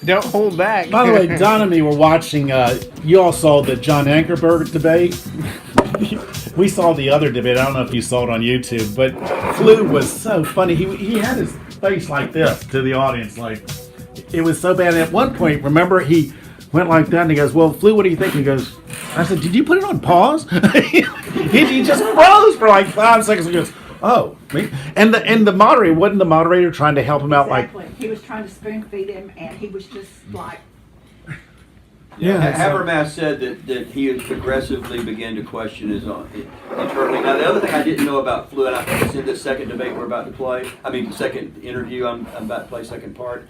Don't hold back. By the way, Don and me were watching, you all saw the John Ankerberg debate. We saw the other debate. I don't know if you saw it on YouTube, but Flew was so funny. He had his face like this to the audience. Like, it was so bad. And at one point, remember, he went like that and he goes, well, Flew, what do you think? He goes, I said, did you put it on pause? he just froze for like 5 seconds and goes, oh, me? And the moderator, wasn't the moderator trying to help him out? Exactly. Like, He was trying to spoon feed him, and he was just like, Habermas said that he has progressively began to question his own internally. Now, the other thing I didn't know about Flew, and I think it's in this second debate we're about to play, second interview I'm about to play, second part,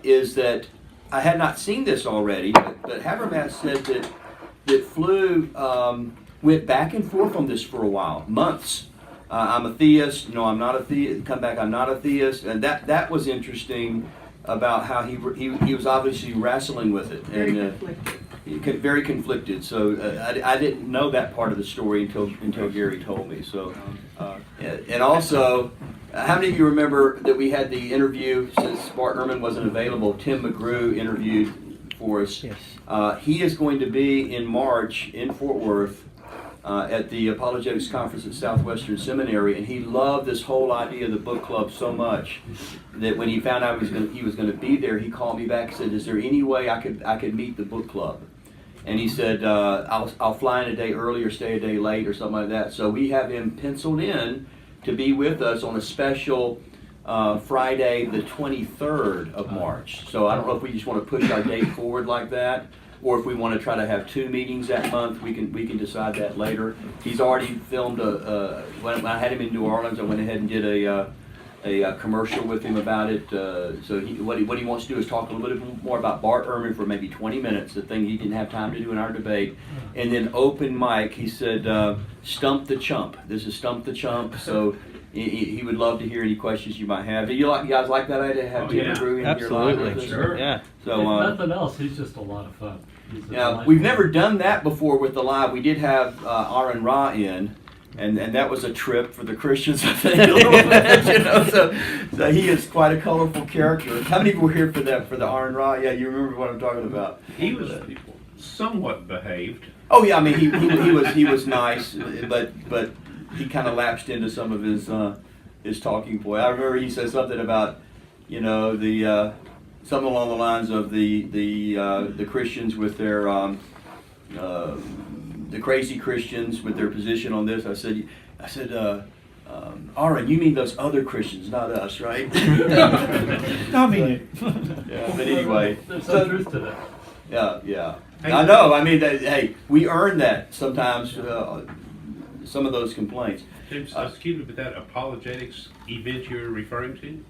is that I had not seen this already, but Habermas said that Flew went back and forth on this for a while, months. I'm a theist. No, I'm not a theist. Come back. I'm not a theist. And that was interesting about how he was obviously wrestling with it and very conflicted. So I didn't know that part of the story until Gary told me. So and also, how many of you remember that we had the interview since Bart Ehrman wasn't available? Tim McGrew interviewed for us. Yes. He is going to be in March in Fort Worth. At the Apologetics Conference at Southwestern Seminary, and he loved this whole idea of the book club so much that when he found out he was going to be there, he called me back and said, "Is there any way I could meet the book club?" And he said, "I'll fly in a day early or stay a day late or something like that." So we have him penciled in to be with us on a special Friday, the 23rd of March. So I don't know if we just want to push our date forward like that, or if we want to try to have 2 meetings that month. We can decide that later. He's already filmed when I had him in New Orleans, I went ahead and did a commercial with him about it. So what he wants to do is talk a little bit more about Bart Ehrman for maybe 20 minutes, the thing he didn't have time to do in our debate. And then open mic, he said, stump the chump. This is stump the chump. So he would love to hear any questions you might have. Do you guys like that idea to have Tim McGrew in your live with us? Sure. Yeah. So, if nothing else, he's just a lot of fun. Yeah, we've never done that before with the live. We did have Aaron Ra in, and that was a trip for the Christians, I think, a little bit, so he is quite a colorful character. How many people were here for the Aaron Ra? Yeah, you remember what I'm talking about. He was somewhat behaved. Oh yeah, I mean he was nice, but he kind of lapsed into some of his talking point. I remember he said something about the. Something along the lines of the Christians with their the crazy Christians with their position on this. I said, Aaron, you mean those other Christians, not us, right? I mean it. Yeah, but anyway, There's some truth to that. yeah. I know. I mean, hey, we earn that sometimes. Some of those complaints. James, excuse me, but that apologetics event you're referring to,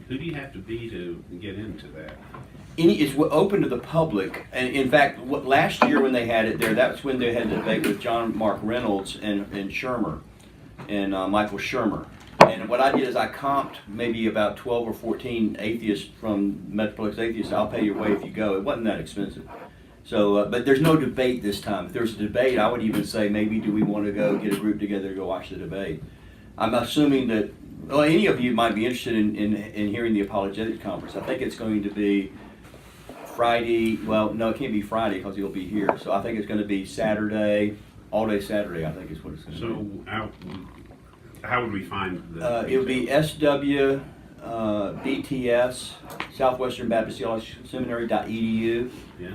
who do you have to be to get into that? It's open to the public, and in fact, last year when they had it there, that's when they had the debate with John Mark Reynolds and Shermer, and Michael Shermer. And what I did is I comped maybe about 12 or 14 atheists from Metroplex Atheists. I'll pay your way if you go. It wasn't that expensive. So, but there's no debate this time. If there's a debate, I would even say maybe do we want to go get a group together to go watch the debate. I'm assuming that any of you might be interested in hearing the Apologetics Conference. I think it's going to be Friday. Well, no, it can't be Friday because he'll be here. So I think it's going to be Saturday, all day Saturday. I think is what it's going to be. So how would we find the? It would be SWBTS, Southwestern Baptist Theological Seminary.edu,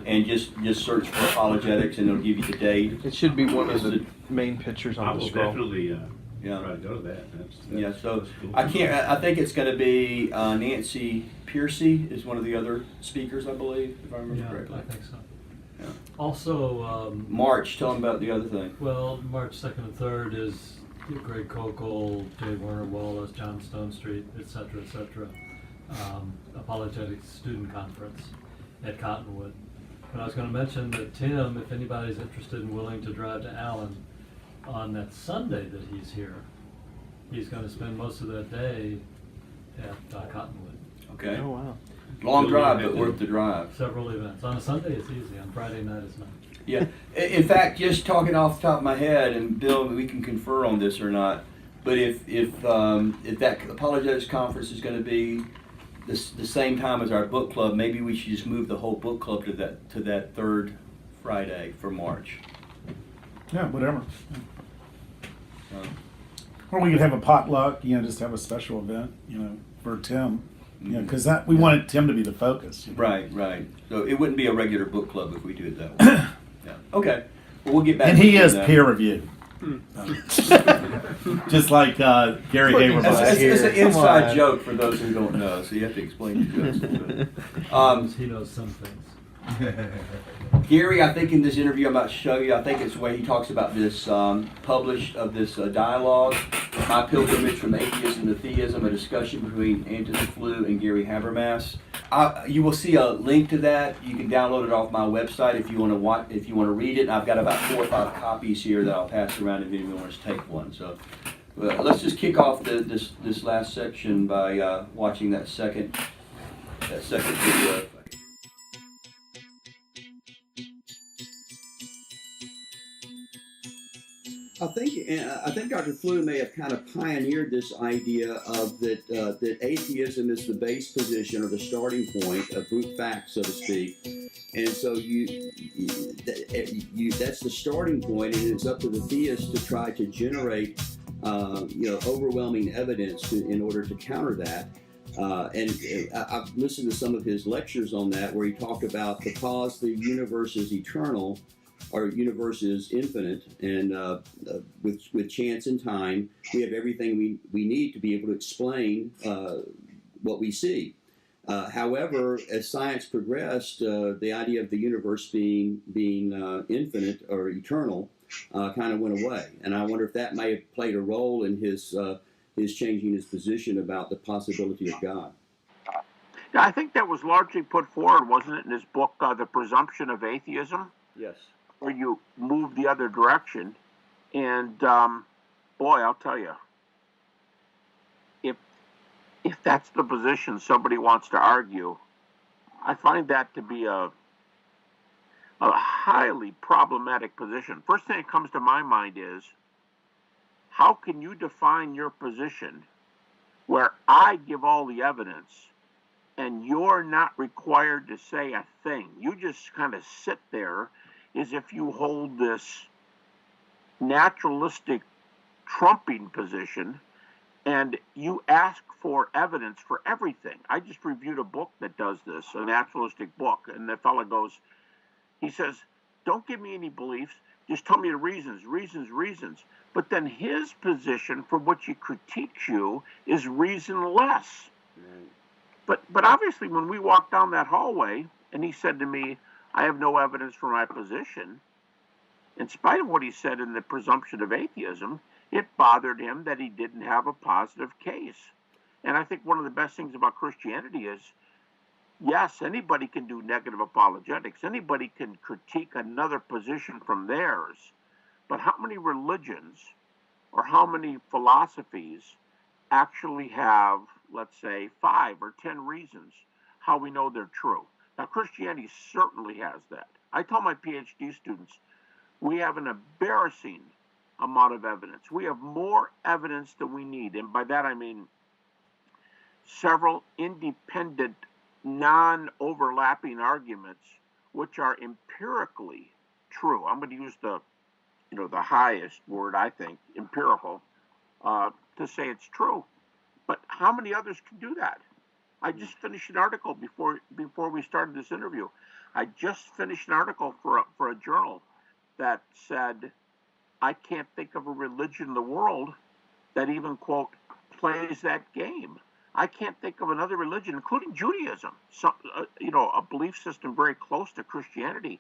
and just search for apologetics, and it'll give you the date. It should be one of the main pictures I on the will scroll. definitely try to go to that. That's So cool. I think it's going to be Nancy Piercy is one of the other speakers, I believe, if I remember correctly. I think so. Yeah. Also, March. Tell them about the other thing. well, March 2nd and 3rd is Greg Kokel, J. Warner Wallace, John Stone Street, etc., etc. Apologetics Student Conference at Cottonwood. But I was going to mention that Tim, if anybody's interested and willing to drive to Allen on that Sunday that he's here, he's going to spend most of that day at Cottonwood. Okay. Oh wow. Long drive, but worth the drive. Several events. On a Sunday it's easy. On Friday night it's not. Yeah. In fact, just talking off the top of my head, and Bill, we can confer on this or not. But if that apologetics conference is going to be the same time as our book club, maybe we should just move the whole book club to that third Friday for March. Yeah, whatever. Um, Or we could have a potluck, just have a special event, for Tim. Because that we wanted Tim to be the focus. Right. So it wouldn't be a regular book club if we do it that way. Yeah. Okay. Well, we'll get back. And to he you is then. peer reviewed. Just like Gary Habermas. It's an Come inside on. joke for those who don't know, so you have to explain the jokes a little bit. He knows some things. Gary, I think in this interview I'm about to show you, I think it's the way he talks about this published of this dialogue, My Pilgrimage from Atheism to Theism, a discussion between Antony Flew and Gary Habermas. You will see a link to that. You can download it off my website if you want to read it. And I've got about 4 or 5 copies here that I'll pass around if anyone wants to take one. So let's just kick off this last section by watching that second video. I think Dr. Flew may have kind of pioneered this idea of that atheism is the base position or the starting point of brute fact, so to speak, and so that's the starting point, and it's up to the theist to try to generate overwhelming evidence in order to counter that. I've listened to some of his lectures on that, where he talked about because the universe is eternal. Our universe is infinite, and with chance and time, we have everything we need to be able to explain what we see. However, as science progressed, the idea of the universe being infinite or eternal kind of went away, and I wonder if that may have played a role in his changing his position about the possibility of God. Yeah, I think that was largely put forward, wasn't it, in his book, The Presumption of Atheism? Yes. Where you move the other direction, and boy, I'll tell you, if that's the position somebody wants to argue, I find that to be a highly problematic position. First thing that comes to my mind is, how can you define your position where I give all the evidence and you're not required to say a thing? You just kind of sit there as if you hold this naturalistic trumping position and you ask for evidence for everything. I just reviewed a book that does this, a naturalistic book, and the fellow goes, he says, don't give me any beliefs, just tell me the reasons. But then his position from which he critiques you is reasonless. Right. But obviously when we walked down that hallway and he said to me, I have no evidence for my position, in spite of what he said in The Presumption of Atheism, it bothered him that he didn't have a positive case. And I think one of the best things about Christianity is, yes, anybody can do negative apologetics. Anybody can critique another position from theirs. But how many religions or how many philosophies actually have, let's say, 5 or 10 reasons how we know they're true? Now, Christianity certainly has that. I tell my PhD students, we have an embarrassing amount of evidence. We have more evidence than we need. And by that I mean several independent, non-overlapping arguments which are empirically true. I'm going to use the highest word, I think, empirical, to say it's true. But how many others can do that? I just finished an article before we started this interview. I just finished an article for a journal that said, I can't think of a religion in the world that even, quote, plays that game. I can't think of another religion, including Judaism, a belief system very close to Christianity.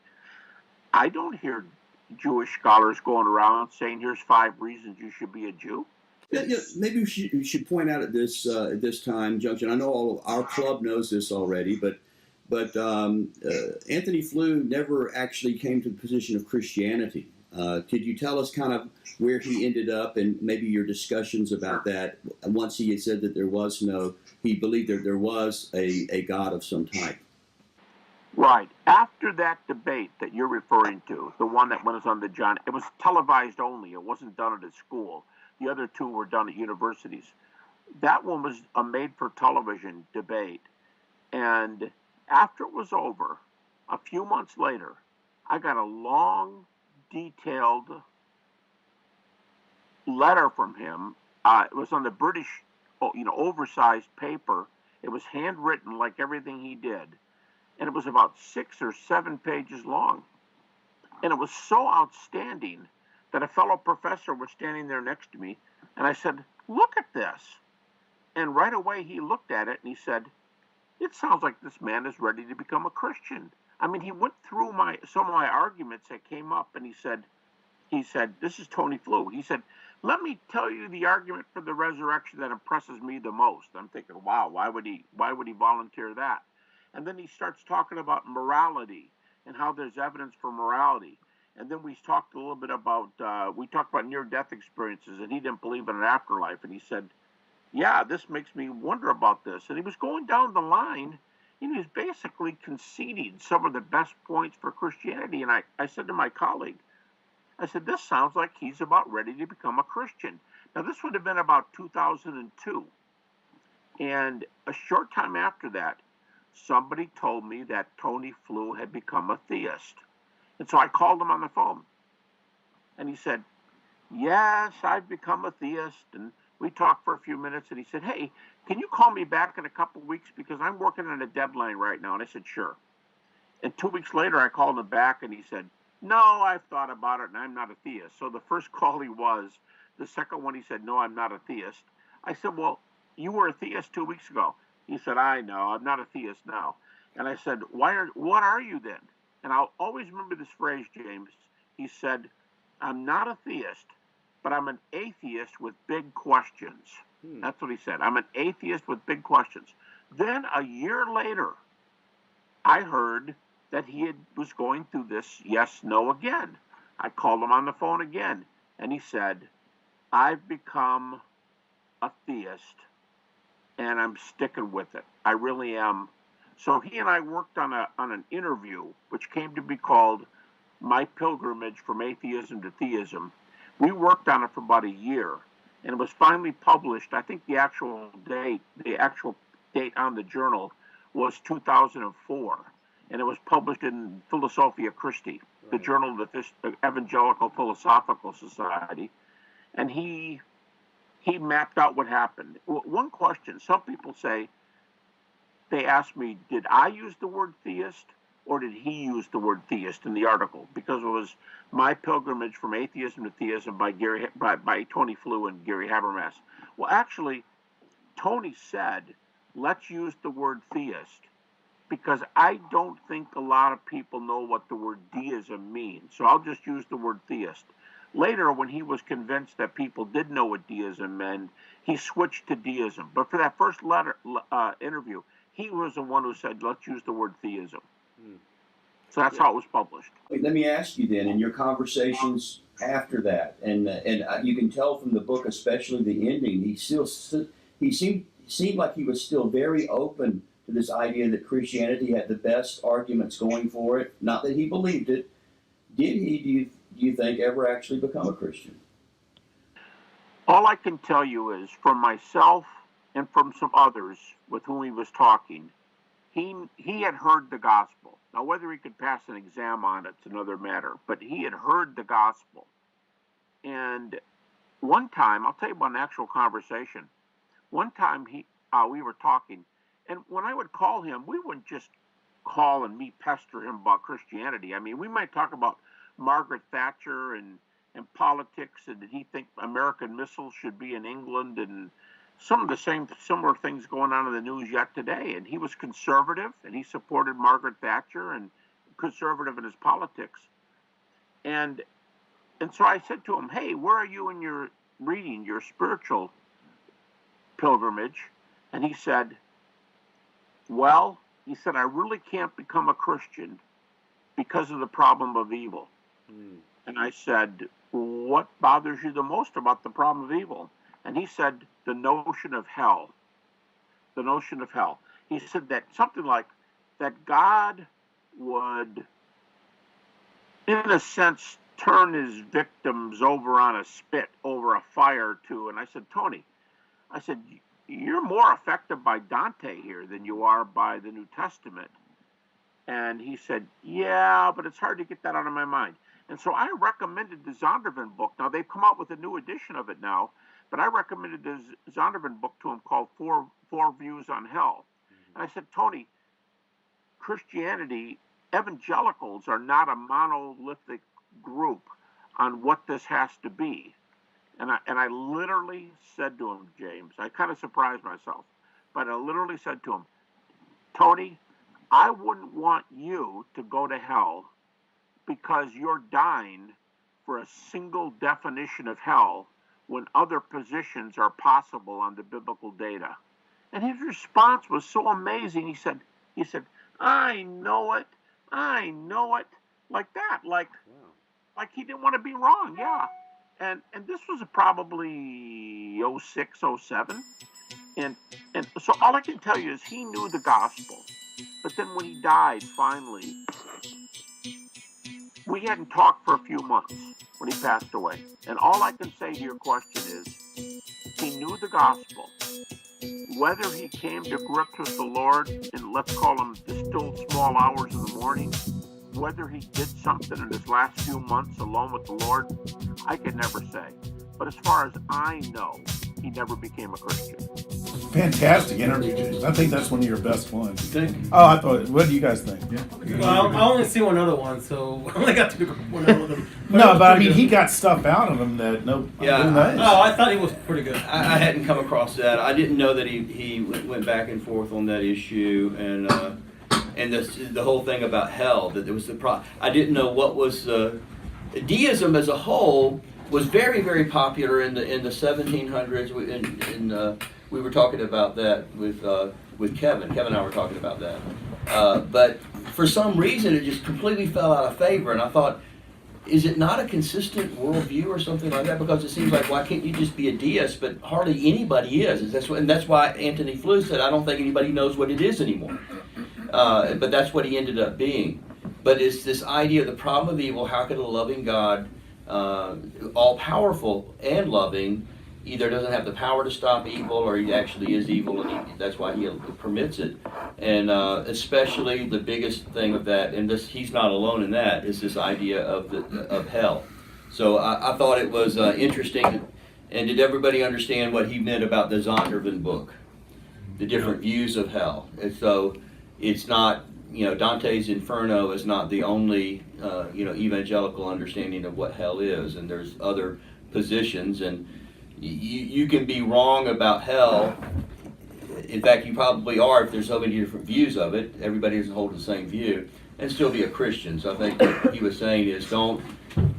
I don't hear Jewish scholars going around saying, here's 5 reasons you should be a Jew. Yeah, maybe we should point out at this time junction. I know all of our club knows this already, but Antony Flew never actually came to the position of Christianity. Could you tell us kind of where he ended up and maybe your discussions about that? Once he had said that he believed there was a God of some type. Right. After that debate that you're referring to, the one that was on it was televised only. It wasn't done at a school. The other 2 were done at universities. That one was a made-for-television debate. And after it was over, a few months later, I got a long, detailed letter from him. It was on the British, oversized paper. It was handwritten like everything he did. And it was about 6 or 7 pages long. And it was so outstanding that a fellow professor was standing there next to me, and I said, "Look at this." And right away he looked at it and he said, "It sounds like this man is ready to become a Christian." I mean, he went through some of my arguments that came up, and he said, "This is Tony Flew." He said, "Let me tell you the argument for the resurrection that impresses me the most." I'm thinking, wow, why would he volunteer that? And then he starts talking about morality and how there's evidence for morality. And then we talked a little bit about near-death experiences, and he didn't believe in an afterlife. And he said, "Yeah, this makes me wonder about this." And he was going down the line, and he was basically conceding some of the best points for Christianity. And I said to my colleague, I said, "This sounds like he's about ready to become a Christian." Now, this would have been about 2002. And a short time after that, somebody told me that Tony Flew had become a theist. And so I called him on the phone. And he said, "Yes, I've become a theist." And we talked for a few minutes. And he said, "Hey, can you call me back in a couple of weeks because I'm working on a deadline right now?" And I said, "Sure." And 2 weeks later, I called him back and he said, "No, I've thought about it and I'm not a theist." So the first call he was. The second one, he said, "No, I'm not a theist." I said, "Well, you were a theist 2 weeks ago." He said, "I know, I'm not a theist now." And I said, "What are you then?" And I'll always remember this phrase, James. He said, "I'm not a theist, but I'm an atheist with big questions." That's what he said. "I'm an atheist with big questions." Then a year later, I heard that he was going through this yes-no again. I called him on the phone again, and he said, "I've become a theist, and I'm sticking with it. I really am." So he and I worked on an interview, which came to be called "My Pilgrimage from Atheism to Theism." We worked on it for about a year, and it was finally published. I think the actual date on the journal was 2004, and it was published in Philosophia Christi, the journal of the Evangelical Philosophical Society. And he mapped out what happened. One question, some people say, they asked me, did I use the word theist or did he use the word theist in the article? Because it was "My Pilgrimage from Atheism to Theism" by Tony Flew and Gary Habermas. Well, actually, Tony said, "Let's use the word theist," because I don't think a lot of people know what the word deism means. So I'll just use the word theist. Later, when he was convinced that people did know what deism meant, he switched to deism. But for that first interview, he was the one who said, "Let's use the word theism." So that's how it was published. Let me ask you then, in your conversations after that, and you can tell from the book, especially the ending, he seemed like he was still very open to this idea that Christianity had the best arguments going for it. Not that he believed it. Did he, do you think, ever actually become a Christian? All I can tell you is from myself and from some others with whom he was talking, he had heard the gospel. Now, whether he could pass an exam on it's another matter, but he had heard the gospel. And one time, I'll tell you about an actual conversation. One time we were talking, and when I would call him, we wouldn't just call and me pester him about Christianity. I mean, we might talk about Margaret Thatcher and politics, and did he think American missiles should be in England, and some of the similar things going on in the news yet today. And he was conservative, and he supported Margaret Thatcher and conservative in his politics. And so I said to him, "Hey, where are you in your reading, your spiritual pilgrimage?" And he said, "Well," he said, "I really can't become a Christian because of the problem of evil." And I said, "What bothers you the most about the problem of evil?" And he said, "The notion of hell. The notion of hell." He said that something like that God would, in a sense, turn his victims over on a spit, over a fire too. And I said, "Tony," I said, you're more affected by Dante here than you are by the New Testament. And he said, yeah, but it's hard to get that out of my mind. And so I recommended the Zondervan book. Now, they've come out with a new edition of it now, but I recommended the Zondervan book to him called Four Views on Hell. And I said, Tony, Christianity, evangelicals are not a monolithic group on what this has to be. And I literally said to him, James, I kind of surprised myself, but I literally said to him, Tony, I wouldn't want you to go to hell because you're dying for a single definition of hell when other positions are possible on the biblical data. And his response was so amazing. He said, I know it, like that, like he didn't want to be wrong, yeah. And this was probably 06, 07. And so all I can tell you is he knew the gospel. But then when he died, finally, we hadn't talked for a few months when he passed away. And all I can say to your question is, he knew the gospel. Whether he came to grips with the Lord in, let's call them, the still small hours of the morning, whether he did something in his last few months alone with the Lord, I can never say. But as far as I know, he never became a Christian. Fantastic interview, James. I think that's one of your best ones. Think? Oh, I thought. What do you guys think? Well, I only see one other one, so I only got to pick one out with him. No, but I mean, he got stuff out of him that no. Yeah, who knows? Oh, I thought he was pretty good. I hadn't come across that. I didn't know that he went back and forth on that issue, and the whole thing about hell, that there was the I didn't know what was deism as a whole was very, very popular in the 1700s. We were talking about that with Kevin. Kevin and I were talking about that. But for some reason, it just completely fell out of favor. And I thought, is it not a consistent worldview or something like that? Because it seems like, why can't you just be a deist? But hardly anybody is. And that's why Antony Flew said, I don't think anybody knows what it is anymore. But that's what he ended up being. But it's this idea of the problem of evil. How could a loving God, all-powerful and loving, either doesn't have the power to stop evil, or he actually is evil, and that's why he permits it. And especially the biggest thing of that, and he's not alone in that, is this idea of hell. So I thought it was interesting. And did everybody understand what he meant about the Zondervan book, the different views of hell? And so it's not, Dante's Inferno is not the only evangelical understanding of what hell is, and there's other positions, and you can be wrong about hell. In fact, you probably are if there's so many different views of it. Everybody doesn't hold the same view, and still be a Christian. So I think what he was saying is don't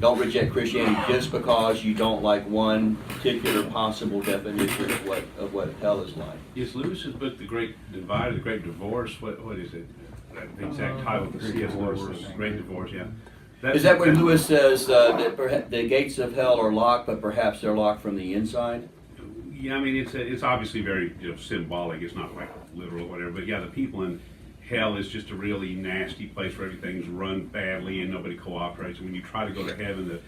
reject Christianity just because you don't like one particular possible definition of what hell is like. Is Lewis's book The Great Divide, The Great Divorce? What is it? The exact title of C.S. Lewis, Great Divorce, yeah. Is that when Lewis says that the gates of hell are locked, but perhaps they're locked from the inside? Yeah, I mean, it's obviously very symbolic. It's not like literal or whatever. But yeah, the people in hell is just a really nasty place where everything's run badly and nobody cooperates. And when you try to go to heaven, the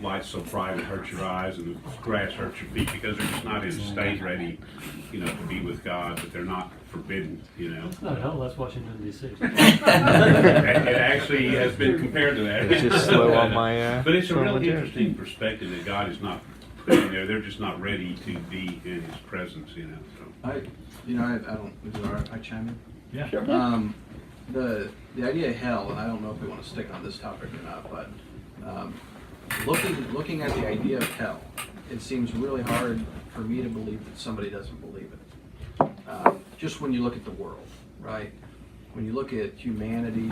light's so bright it hurts your eyes, and the grass hurts your feet because they're just not in a state ready, to be with God. But they're not forbidden, That's not hell, that's Washington, D.C. It actually has been compared to that. It's just slow on my. But it's a really interesting perspective that God is not putting there. They're just not ready to be in His presence, So. I don't. Is it all right? I chime in. Yeah. Sure. The idea of hell, and I don't know if we want to stick on this topic or not, but looking at the idea of hell, it seems really hard for me to believe that somebody doesn't believe it. Just when you look at the world, right? When you look at humanity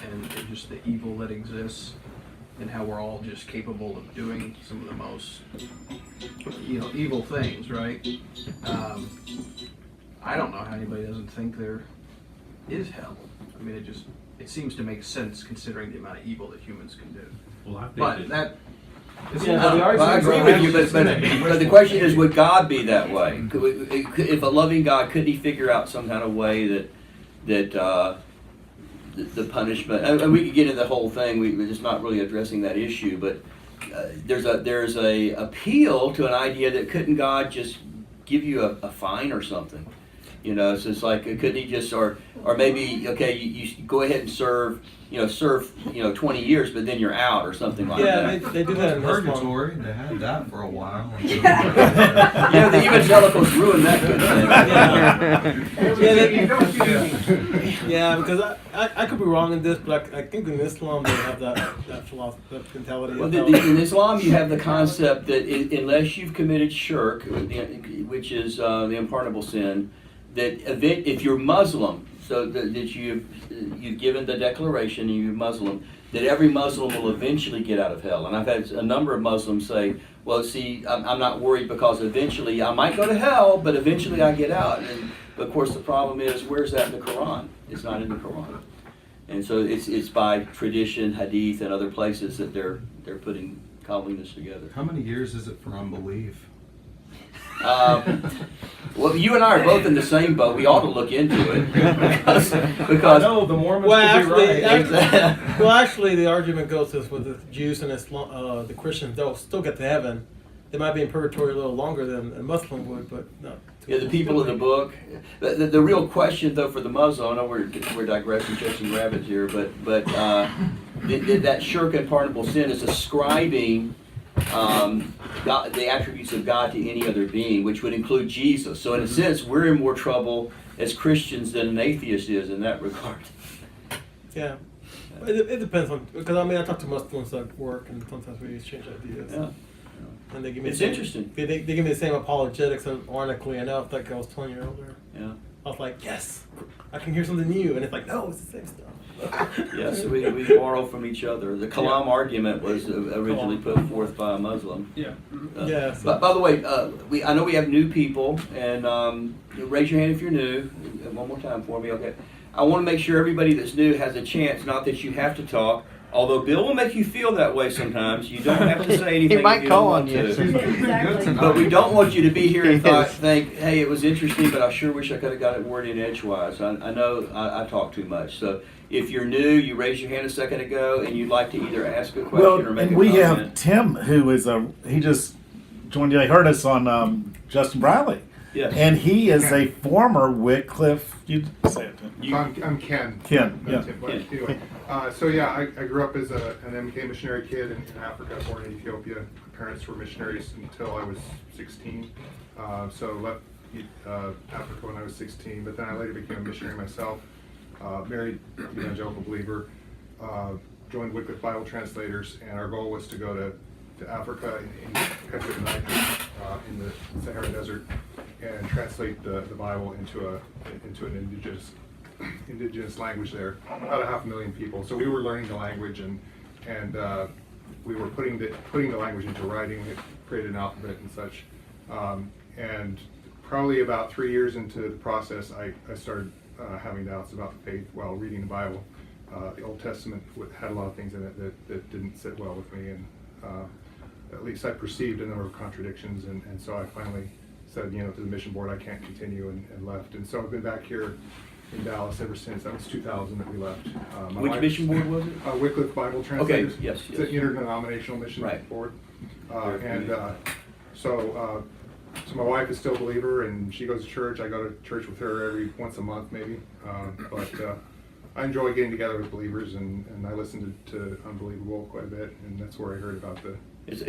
and just the evil that exists, and how we're all just capable of doing some of the most, evil things, right? I don't know how anybody doesn't think there is hell. I mean, it seems to make sense considering the amount of evil that humans can do. Well, I think But that I agree with you, but the question is, would God be that way? If a loving God, could He figure out some kind of way that the punishment? And we could get into the whole thing. We're just not really addressing that issue. But there's a appeal to an idea that couldn't God just give you a fine or something. So it's like, couldn't he just, or maybe, okay, you go ahead and serve 20 years, but then you're out or something like that. Yeah, they do that in Purgatory. They had that for a while. The evangelicals ruined that good thing. Yeah, because I could be wrong in this, but I think in Islam they have that philosophy, that mentality. Well, in Islam, you have the concept that unless you've committed shirk, which is the unpardonable sin, that if you're Muslim, so that you've given the declaration and you're Muslim, that every Muslim will eventually get out of hell. And I've had a number of Muslims say, well, see, I'm not worried because eventually I might go to hell, but eventually I get out. But of course, the problem is, where's that in the Quran? It's not in the Quran. And so it's by tradition, hadith, and other places that they're cobbling this together. How many years is it for unbelief? Well, you and I are both in the same boat. We ought to look into it because no, the Mormons could be right. Actually, the argument goes this with the Jews and Islam, the Christians. They'll still get to heaven. They might be in purgatory a little longer than a Muslim would, but not. The people in the book. The real question, though, for the Muslim, I know we're digressing, chasing rabbits here, but that shirk and pardonable sin is ascribing God, the attributes of God to any other being, which would include Jesus. So in a sense, we're in more trouble as Christians than an atheist is in that regard. Yeah, it depends on, because I talk to Muslims at work, and sometimes we exchange ideas. Yeah. And they give me interesting. They give me the same apologetics, ironically enough, like I was telling you earlier. Yeah. I was like, yes, I can hear something new, and it's like, no, it's the same stuff. Yes, we borrow from each other. The Kalam argument was originally put forth by a Muslim. Yeah. But by the way, I know we have new people, and raise your hand if you're new. One more time for me, okay? I want to make sure everybody that's new has a chance. Not that you have to talk. Although Bill will make you feel that way sometimes. You don't have to say anything. He might call on you. Exactly. But we don't want you to be here and think, hey, it was interesting, but I sure wish I could have got it worded edgewise. I know I talk too much. So if you're new, you raised your hand a second ago, and you'd like to either ask a question or make a comment. We have Tim, who is he just joined you. I heard us on Justin Briley. Yes. And he is a former Wycliffe. You say it, Tim. I'm Ken. Ken, yeah. Tim, but anyway, I grew up as an MK missionary kid in Africa, born in Ethiopia. My parents were missionaries until I was 16. So left Africa when I was 16, but then I later became a missionary myself. Married evangelical believer. Joined Wycliffe Bible Translators, and our goal was to go to Africa in the country of Niger, in the Sahara Desert, and translate the Bible into an indigenous language there. About 500,000 people. So we were learning the language, and we were putting the language into writing. We created an alphabet and such. And probably about 3 years into the process, I started having doubts about the faith while reading the Bible. The Old Testament had a lot of things in it that didn't sit well with me, and at least I perceived a number of contradictions, and so I finally said, to the mission board, I can't continue, and left. And so I've been back here in Dallas ever since. That was 2000 that we left. Which mission board was it? Wycliffe Bible Translators. Okay, yes. It's an interdenominational mission board. So my wife is still a believer, and she goes to church. I go to church with her every once a month, maybe. But I enjoy getting together with believers, and I listen to Unbelievable quite a bit, and that's where I heard about the... This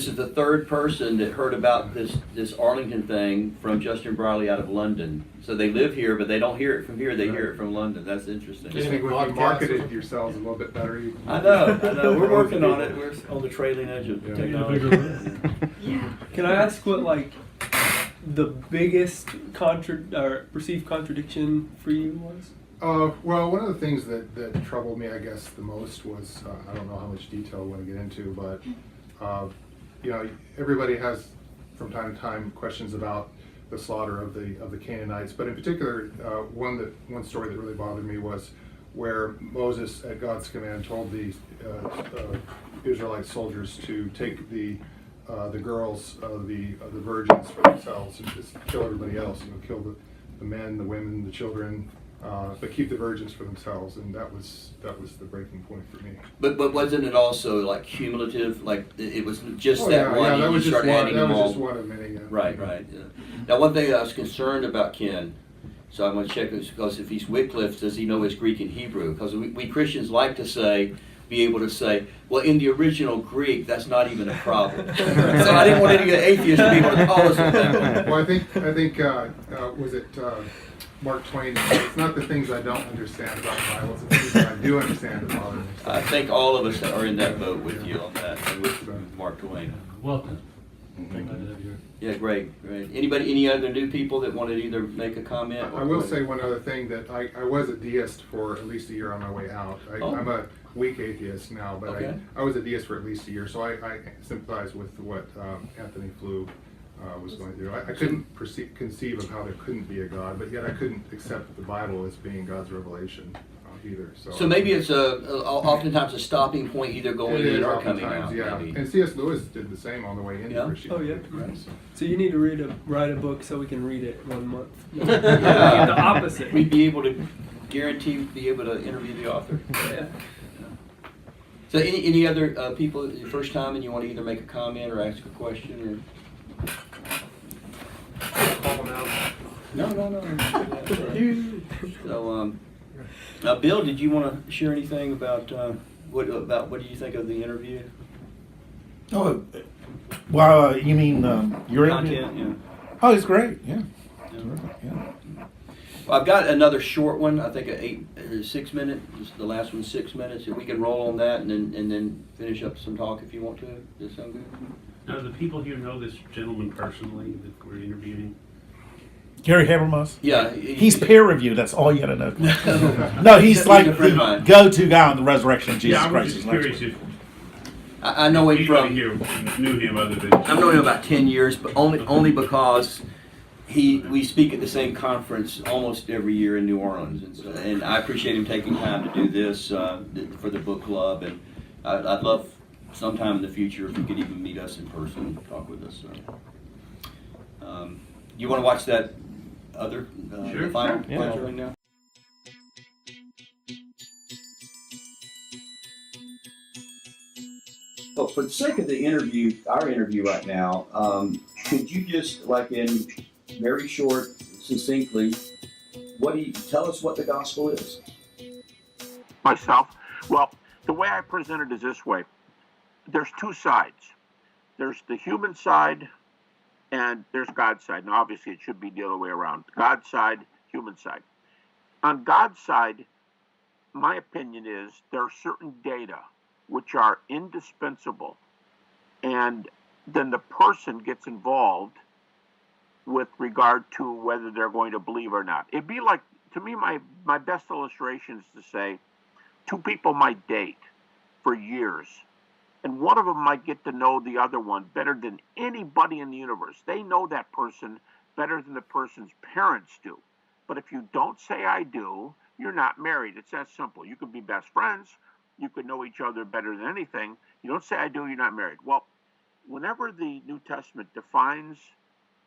is the third person that heard about this Arlington thing from Justin Briley out of London. So they live here, but they don't hear it from here. They hear it from London. That's interesting. I think if you marketed yourselves a little bit better. I know. We're working on it. We're on the trailing edge of technology. Can I ask what the biggest perceived contradiction for you was? Well, one of the things that troubled me, I guess, the most was, I don't know how much detail I want to get into, but everybody has from time to time questions about the slaughter of the Canaanites, but in particular, one story that really bothered me was where Moses, at God's command, told the Israelite soldiers to take the girls, the virgins for themselves, and just kill everybody else. Kill the men, the women, the children, but keep the virgins for themselves, and that was the breaking point for me. But wasn't it also like cumulative? Like it was just Oh, that yeah, one. yeah, you that was just start one. adding That them was all. just one of many. Right, right. Yeah. Now, one thing that I was concerned about Ken, so I'm going to check this, because if he's Wycliffe, does he know his Greek and Hebrew? Because we Christians like to be able to say, well, in the original Greek, that's not even a problem. So I didn't want any atheists to be able to call us with that. Well, I think was it Mark Twain? It's not the things I don't understand about the Bible; it's the things that I do understand about it. I think all of us are in that boat with you on that, and with Mark Twain. Welcome. Glad to have you. Yeah, great. Any other new people that want to either make a comment? I will say one other thing, that I was a deist for at least a year on my way out. I'm a weak atheist now, but Okay. I was a deist for at least a year, so I sympathize with what Antony Flew was going through. I couldn't conceive of how there couldn't be a God, but yet I couldn't accept the Bible as being God's revelation either. So maybe it's oftentimes a stopping point, either going in or coming out. Yeah. Maybe. And C.S. Lewis did the same on the way into Yeah. Christianity. Oh, yeah. Right, so. So you need to write a book so we can read it 1 month. Yeah. The opposite. We'd be able to be able to interview the author. Yeah. So any other people, your first time, and you want to either make a comment or ask a question Call them out. or so Bill, did you want to share anything about what do you think of the interview? Oh, well, you mean your Content, yeah. Oh, it's great. Yeah. Yeah. Well, I've got another short one. I think a 6 minute. The last one's 6 minutes. If we can roll on that and then finish up some talk if you want to. Does that sound good? Now, do the people here know this gentleman personally that we're interviewing? Gary Habermas? Yeah. He's peer reviewed. That's all you got to know. No, he's like a friend of the mine. go-to guy on the resurrection of Jesus Yeah, I was Christ. just curious if I know him anybody from. here knew him other than. I've known him about 10 years, but only because we speak at the same conference almost every year in New Orleans, and I appreciate him taking time to do this for the book club, and I'd love sometime in the future if he could even meet us in person and talk with us. So. You want to watch that other Sure. the final Yeah. lecture now? Well, for the sake of our interview right now, could you just, like in very short, succinctly, tell us what the gospel is? Myself? Well, the way I present it is this way. There's two sides. There's the human side and there's God's side. Now, obviously, it should be the other way around. God's side, human side. On God's side, my opinion is there are certain data which are indispensable, and then the person gets involved with regard to whether they're going to believe or not. It'd be like, to me, my best illustration is to say, two people might date for years, and one of them might get to know the other one better than anybody in the universe. They know that person better than the person's parents do. But if you don't say I do, you're not married. It's that simple. You could be best friends. You could know each other better than anything. You don't say I do, you're not married. Well, whenever the New Testament defines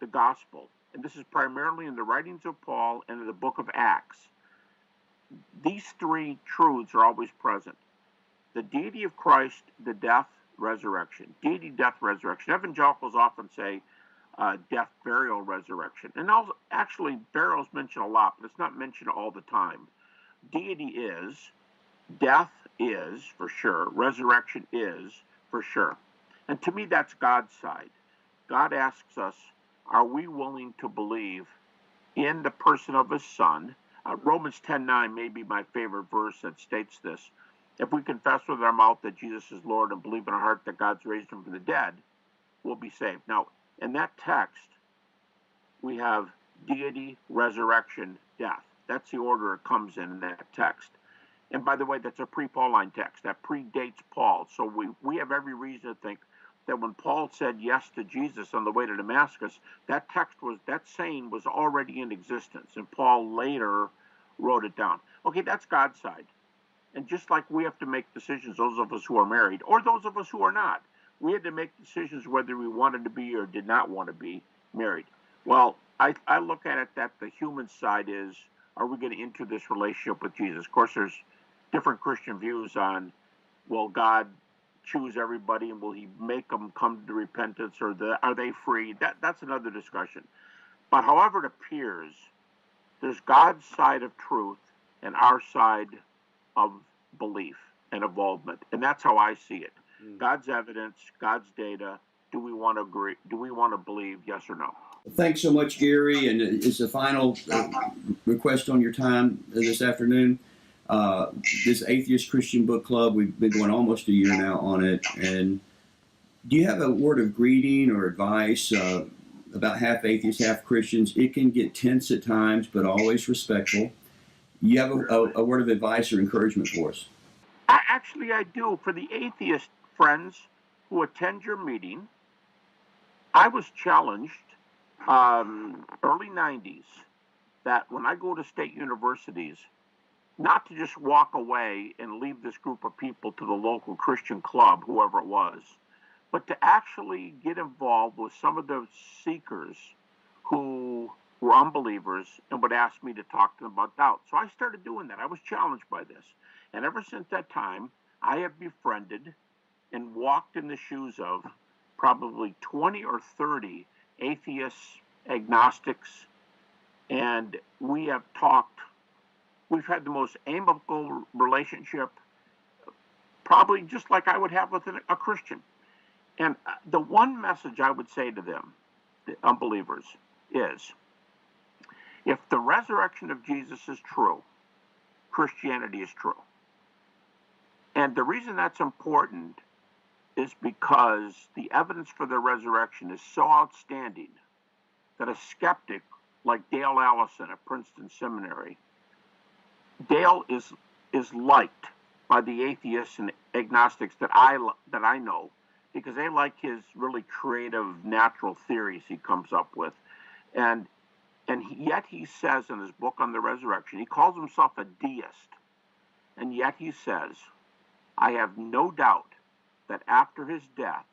the gospel, and this is primarily in the writings of Paul and in the book of Acts, these three truths are always present. The deity of Christ, the death, resurrection. Deity, death, resurrection. Evangelicals often say death, burial, resurrection. And actually, burial is mentioned a lot, but it's not mentioned all the time. Deity is, death is, for sure, resurrection is, for sure. And to me, that's God's side. God asks us, are we willing to believe in the person of his Son? Romans 10:9 may be my favorite verse that states this. If we confess with our mouth that Jesus is Lord and believe in our heart that God's raised him from the dead, we'll be saved. Now, in that text, we have deity, resurrection, death. That's the order it comes in that text. And by the way, that's a pre-Pauline text. That predates Paul. So we have every reason to think that when Paul said yes to Jesus on the way to Damascus, that saying was already in existence. And Paul later wrote it down. Okay, that's God's side. And just like we have to make decisions, those of us who are married, or those of us who are not, we had to make decisions whether we wanted to be or did not want to be married. Well, I look at it that the human side is are we going to enter this relationship with Jesus? Of course, there's different Christian views on, will God choose everybody and will he make them come to repentance, or are they free? That's another discussion. But however it appears, there's God's side of truth and our side of belief and involvement. And that's how I see it. God's evidence, God's data. Do we want to agree? Do we want to believe, yes or no? Thanks so much, Gary. And it's a final request on your time this afternoon. This Atheist Christian Book Club, we've been going almost a year now on it. And do you have a word of greeting or advice about half atheists, half Christians? It can get tense at times, but always respectful. You have a word of advice or encouragement for us? Actually, I do. For the atheist friends who attend your meeting, I was challenged early 90s that when I go to state universities, not to just walk away and leave this group of people to the local Christian club, whoever it was, but to actually get involved with some of the seekers who were unbelievers and would ask me to talk to them about doubt. So I started doing that. I was challenged by this. And ever since that time, I have befriended and walked in the shoes of probably 20 or 30 atheists, agnostics, and we have talked. We've had the most amicable relationship, probably just like I would have with a Christian. And the one message I would say to them, the unbelievers, is if the resurrection of Jesus is true, Christianity is true. And the reason that's important is because the evidence for the resurrection is so outstanding that a skeptic like Dale Allison at Princeton Seminary, Dale is liked by the atheists and agnostics that I know, because they like his really creative natural theories he comes up with. And yet he says in his book on the resurrection, he calls himself a deist. And yet he says, I have no doubt that after his death,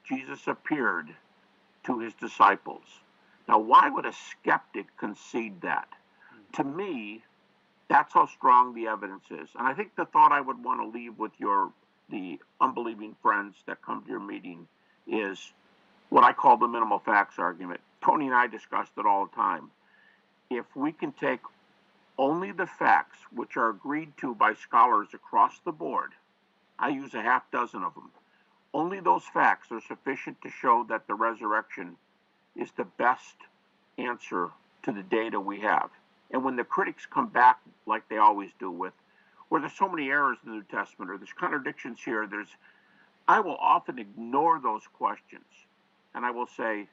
Jesus appeared to his disciples. Now, why would a skeptic concede that? To me, that's how strong the evidence is. And I think the thought I would want to leave with the unbelieving friends that come to your meeting is what I call the minimal facts argument. Tony and I discussed it all the time. If we can take only the facts which are agreed to by scholars across the board, I use a half dozen of them, only those facts are sufficient to show that the resurrection is the best answer to the data we have. And when the critics come back, like they always do, with where there's so many errors in the New Testament, or there's contradictions here, I will often ignore those questions. And I will say,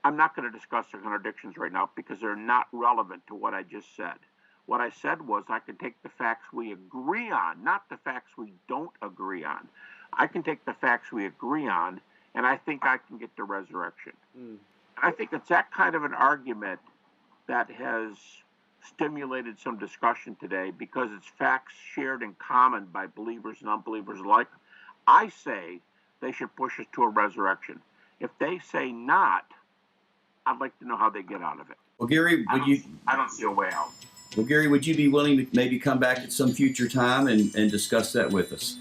I'm not going to discuss the contradictions right now because they're not relevant to what I just said. What I said was I can take the facts we agree on, not the facts we don't agree on. I can take the facts we agree on, and I think I can get the resurrection. I think it's that kind of an argument that has stimulated some discussion today because it's facts shared in common by believers and unbelievers alike. I say they should push us to a resurrection. If they say not, I'd like to know how they get out of it. Well, Gary, I don't see a way out. Well, Gary, would you be willing to maybe come back at some future time and discuss that with us?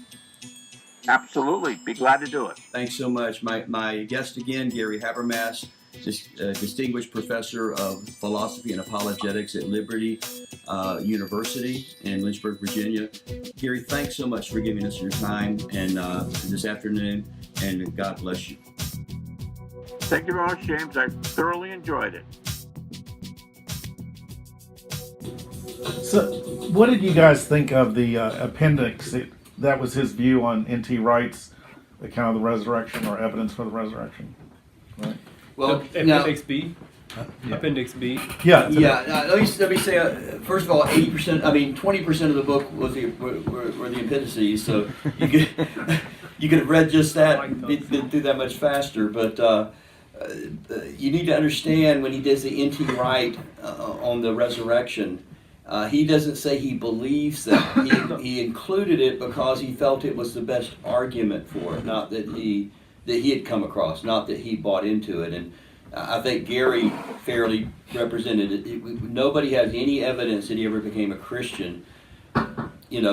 Absolutely. Be glad to do it. Thanks so much. My guest again, Gary Habermas, distinguished professor of philosophy and apologetics at Liberty University in Lynchburg, Virginia. Gary, thanks so much for giving us your time and this afternoon, and God bless you. Thank you very much, James. I thoroughly enjoyed it. So, what did you guys think of the appendix? That was his view on N.T. Wright's account of the resurrection, or evidence for the resurrection, right? Well, Appendix B. Appendix B. Yeah. Let me say, first of all, 20% of the book was were the appendices, so you could have read just that, been through that much faster. But you need to understand when he does the N.T. Wright on the resurrection, he doesn't say he believes that. He included it because he felt it was the best argument for it, not that he had come across, not that he bought into it. And I think Gary fairly represented it. Nobody has any evidence that he ever became a Christian.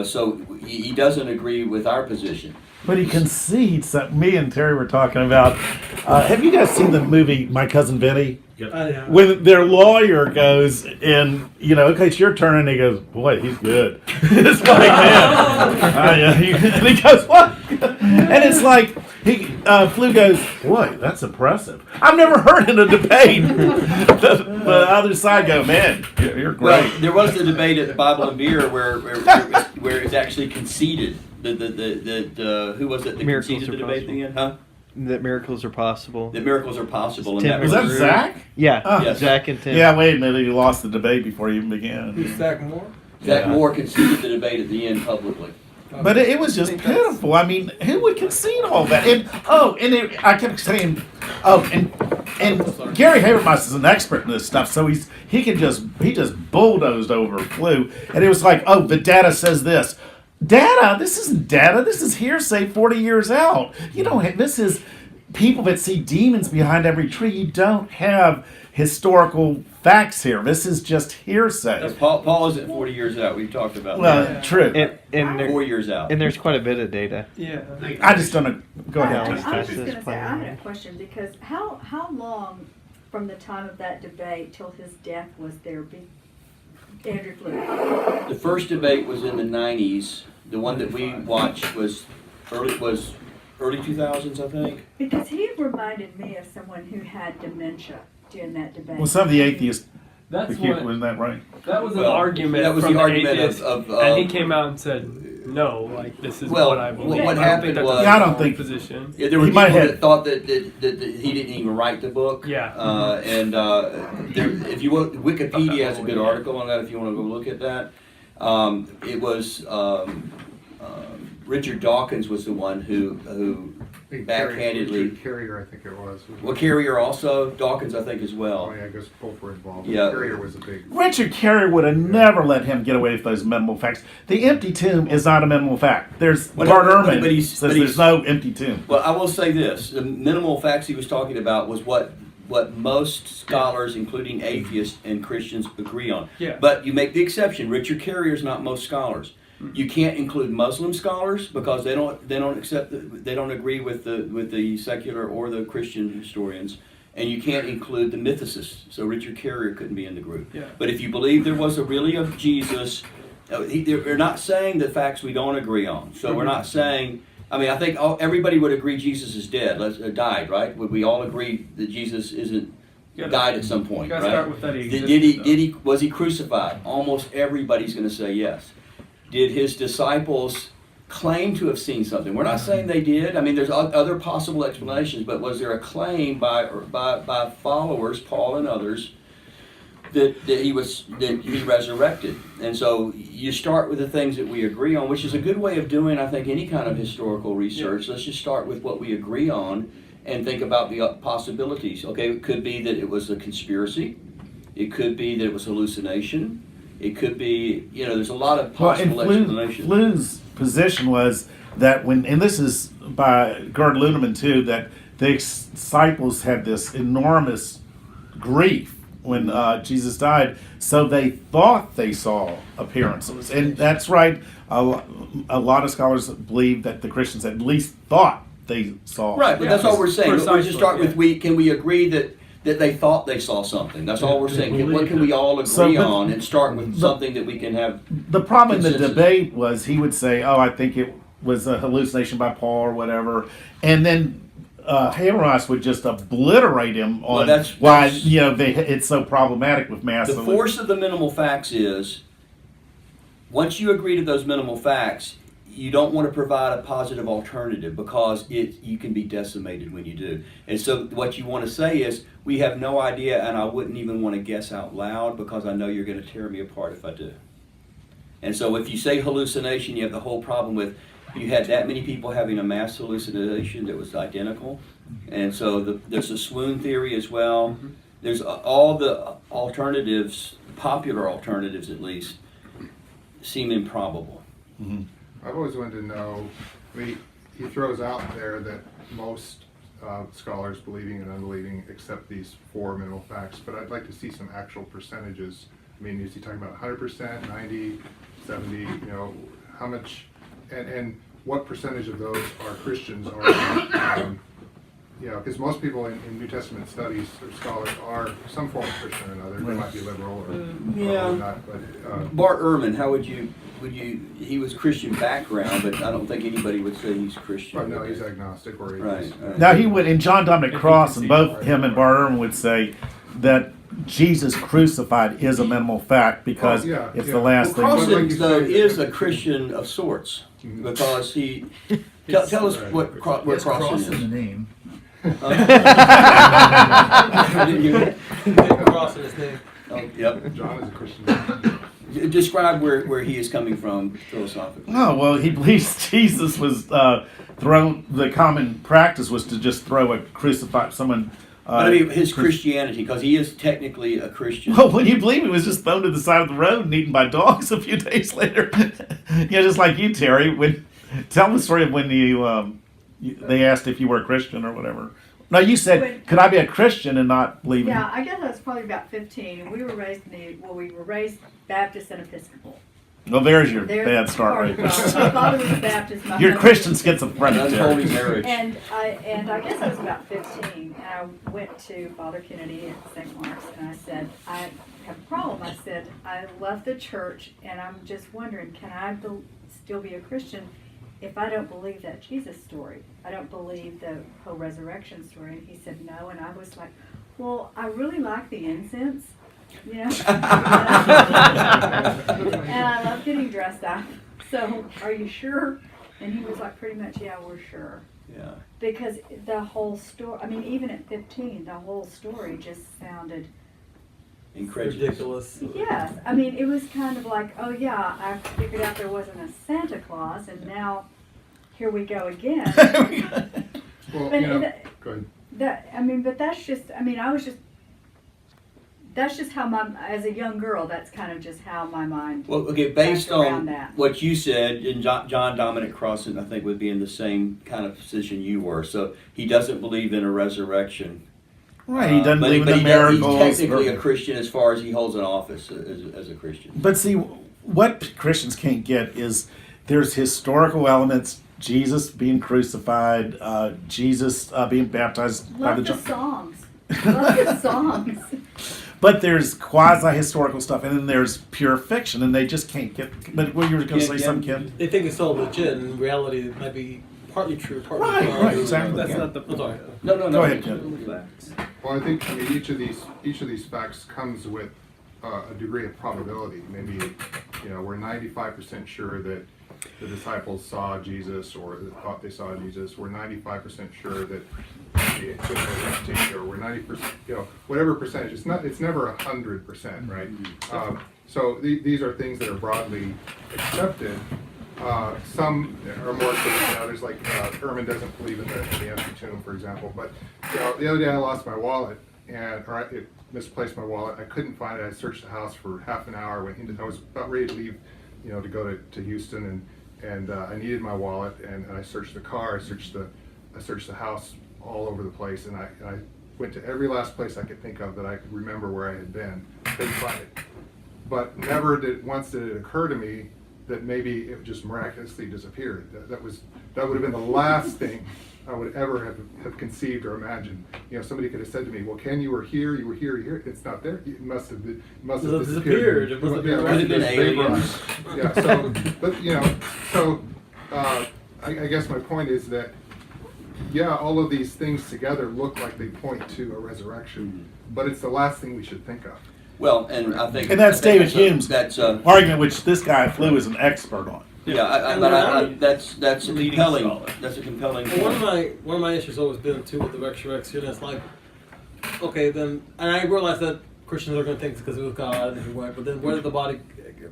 So he doesn't agree with our position. But he concedes that me and Terry were talking about. Have you guys seen the movie My Cousin Vinny? Yeah. When their lawyer goes and, okay, it's your turn, and he goes, boy, he's good. It's like, man. And he goes, what? And it's like, Flew goes, boy, that's impressive. I've never heard in a debate the other side go, man, you're great. Well, there was the debate at Bible and Beer where it's actually conceded. Who was it that Miracles conceded the are debate at the end? Huh? That miracles are possible. That miracles are possible. Tim Was that Zach? Yeah, Yes. Zach and Tim. Yeah, wait a minute. You lost the debate before you even began. Who's Zach Moore? Zach Yeah. Moore conceded the debate at the end publicly. But it was just pitiful. I mean, who would concede all that? I kept saying, and Gary Habermas is an expert in this stuff, so he just bulldozed over Flew, and it was like, oh, the data says this. Data? This isn't data. This is hearsay 40 years out. This is people that see demons behind every tree. You don't have historical facts here. This is just hearsay. Paul isn't 40 years out. We've talked about Well, that. true. And 4 years out. And there's quite a bit of data. Yeah. I just don't know. Go I ahead. was just going to Just say, I plain had a question, because how long from the time of that debate till his death was there Andrew Flew? The first debate was in the 90s. The one that we watched was early 2000s, I think. Because he reminded me of someone who had dementia during that debate. Well, some of the atheists, That's what. wasn't that right? That was an Well, argument. that was from the argument atheists, of and he came out and said, "No, like this is Well, what I believe." what I don't happened think that's was- a Yeah, I don't wrong think- position. Yeah, there were He people might have- that thought that he didn't even write the book. Yeah. If you want, Wikipedia has a good article on that. If you want to go look at that, it was Richard Dawkins was the one who backhandedly. Richard Carrier, I think it was. Well, Carrier also, Dawkins I think as well. Oh yeah, I guess both were involved. Yeah. Carrier was a big. Richard Carrier would have never let him get away with those minimal facts. The empty tomb is not a minimal fact. There's But- Bart but Ehrman he's- says but there's he's- no empty tomb. Well, I will say this: the minimal facts he was talking about was what most scholars, including atheists and Christians, agree on. Yeah. But you make the exception. Richard Carrier is not most scholars. You can't include Muslim scholars because they don't agree with the secular or the Christian historians, and you can't include the mythicists. So Richard Carrier couldn't be in the group. Yeah. But if you believe there was a really of Jesus, they're not saying the facts we don't agree on. So we're not saying. I mean, I think everybody would agree Jesus is dead, died, right? Would we all agree that Jesus died at some point, You gotta right? start with that he Was he crucified? Almost everybody's going to say yes. Did his disciples claim to have seen something? We're not saying they did. I mean, there's other possible explanations, but was there a claim by followers, Paul and others, that he resurrected? And so you start with the things that we agree on, which is a good way of doing, I think, any kind of historical research. Let's just start with what we agree on and think about the possibilities. Okay, it could be that it was a conspiracy. It could be that it was hallucination. It could be, there's a lot of possible explanations. Flew's position was that and this is by Gerd Ludemann too, that the disciples had this enormous grief when Jesus died, so they thought they saw appearances. And that's right, a lot of scholars believe that the Christians at least thought they saw. Right, but that's all we're saying. Precisely, We just start with, can we agree that they thought they saw something? That's all we're saying. What can we all agree on and start with something that we can have? The problem in the consensus. debate was he would say, I think it was a hallucination by Paul or whatever. And then Habermas would just obliterate him on why it's so problematic with mass. The force of the minimal facts is, once you agree to those minimal facts, you don't want to provide a positive alternative because you can be decimated when you do. And so what you want to say is, we have no idea, and I wouldn't even want to guess out loud because I know you're going to tear me apart if I do. And so if you say hallucination, you have the whole problem with, you had that many people having a mass hallucination that was identical. And so there's a swoon theory as well. There's all the alternatives, popular alternatives at least, seem improbable. I've always wanted to know, he throws out there that most scholars, believing and unbelieving, accept these 4 minimal facts, but I'd like to see some actual percentages. I mean, is he talking about 100%, 90, 70, you know, how much, and what percentage of those are Christians or you know, because most people in New Testament studies or scholars are some form of Christian or another. They might be liberal or not. But Bart Ehrman, how would you? He was Christian background, but I don't think anybody would say he's Christian. right, no, he's agnostic or Right, atheist. right. Now he would, and John Dominic Cross, and both him and Bart Ehrman would say that Jesus crucified is a minimal fact because Oh, yeah, it's yeah. the last Well, thing. Crossan, though, is a Christian of sorts because he. Tell us where Crossan is. the name. Cross in his name. Oh, yep. John is a Christian. Describe where he is coming from philosophically. Oh, well, he believes Jesus was thrown, the common practice was to just throw a crucified someone. But I mean, his Christianity, because he is technically a Christian. Well, when you believe he was just thrown to the side of the road and eaten by dogs a few days later. Just like you, Terry. Tell the story of when they asked if you were a Christian or whatever. No, you said, could I be a Christian and not believe Yeah, I guess I was probably about 15, and we were raised Baptist and Episcopal. Well, there's your There's bad start part right of the problem. My father was a Baptist. My You're mother Christian was- schizophrenic. Unholy Terry. marriage. And I guess I was about 15, and I went to Father Kennedy at St. Mark's, and I said, I have a problem. I said, I left the church, and I'm just wondering, can I still be a Christian if I don't believe that Jesus story? I don't believe the whole resurrection story. And he said no, and I was like, well, I really like the incense, you know, and I love getting dressed up. So, are you sure? And he was like, pretty much, yeah, we're sure. Yeah. Because the whole story, I mean, even at 15, the whole story just sounded Incredulous. Ridiculous. Yes, I mean, it was kind of like, oh yeah, I figured out there wasn't a Santa Claus, and now here we go again. Well, But you know, that- go ahead. But that's just, I mean, that's just how as a young girl, that's kind of just how my mind. Well, okay, based wrapped around on that. what you said, and John Dominic Crossan, I think, would be in the same kind of position you were. So he doesn't believe in a resurrection. Right, he doesn't But believe in but the miracles. He's technically a Christian as far as he holds an office as a Christian. But see, what Christians can't get is there's historical elements. Jesus being crucified, Jesus being baptized by Love the the songs. Love the songs. But there's quasi-historical stuff, and then there's pure fiction, and they just can't get. But what you were going to say, something, Kim? They think it's so legit, and in reality, it might be partly true, partly Right, false. right, exactly. That's Yeah. not the I'm sorry. No. Go ahead, Kim. Well, I think each of these facts comes with a degree of probability. Maybe, you know, we're 95% sure that the disciples saw Jesus or thought they saw Jesus. We're 95% sure that it could have been empty, or we're 90%, you know, whatever percentage. It's never 100%, right? So these are things that are broadly accepted. Some are more accepted than others, like Ehrman doesn't believe in the empty tomb, for example. But you know, the other day I lost my wallet, I misplaced my wallet. I couldn't find it. I searched the house for half an hour. I was about ready to leave, you know, to go to Houston, and I needed my wallet, and I searched the car. I searched the house all over the place, and I went to every last place I could think of that I could remember where I had been. Couldn't find it. But never once did it occur to me that maybe it just miraculously disappeared. That would have been the last thing I would ever have conceived or imagined. You know, somebody could have said to me, "Well, Ken, you were here. It's not there. It must have disappeared." It must have Yeah, been Could have been aliens. yeah. So, but you know, I guess my point is that, yeah, all of these things together look like they point to a resurrection, but it's the last thing we should think of. Well, and I think, And that's David Hume's That's argument, which this guy Flew is an expert on. that's a Leading compelling. scholar. That's a compelling. Well, point. one of my issues always been too with the resurrection. It's like, okay, then, and I realize that Christians are going to think it's because it was God and went, but then where did the body?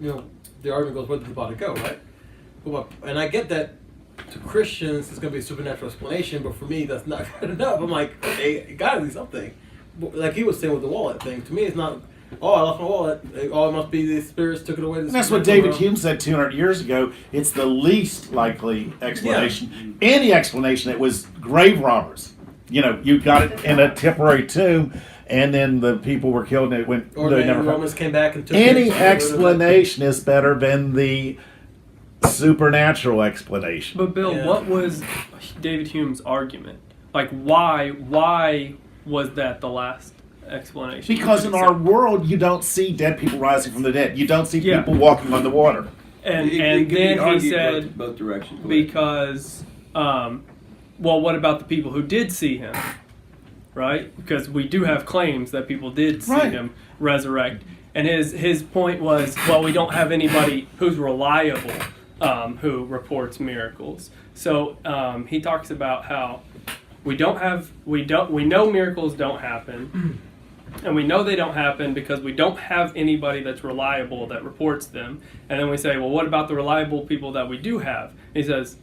You know, the argument goes, where did the body go, right? And I get that to Christians it's going to be a supernatural explanation, but for me that's not good enough. I'm like, okay, it got to be something. Like he was saying with the wallet thing. To me, it's not. Oh, I lost my wallet. Oh, it must be the spirits took it away. And that's what David Hume said 200 years ago. It's the least likely explanation. Any explanation, it was grave robbers. you got it in a temporary tomb, and then the people were killed, and it went. Or they the never Romans came back and took Any it. explanation is better than the supernatural explanation. But Bill, Yeah. what was David Hume's argument? Like, why was that the last explanation? Because in our world, you don't see dead people rising from the dead. You don't see Yeah. people walking on the water. and It and could be then he argued said both directions. Go ahead. because, well, what about the people who did see him? Right? Because we do have claims that people did see Right. him resurrect. And his point was, well, we don't have anybody who's reliable who reports miracles. So he talks about how we know miracles don't happen, and we know they don't happen because we don't have anybody that's reliable that reports them. And then we say, well, what about the reliable people that we do have? He says,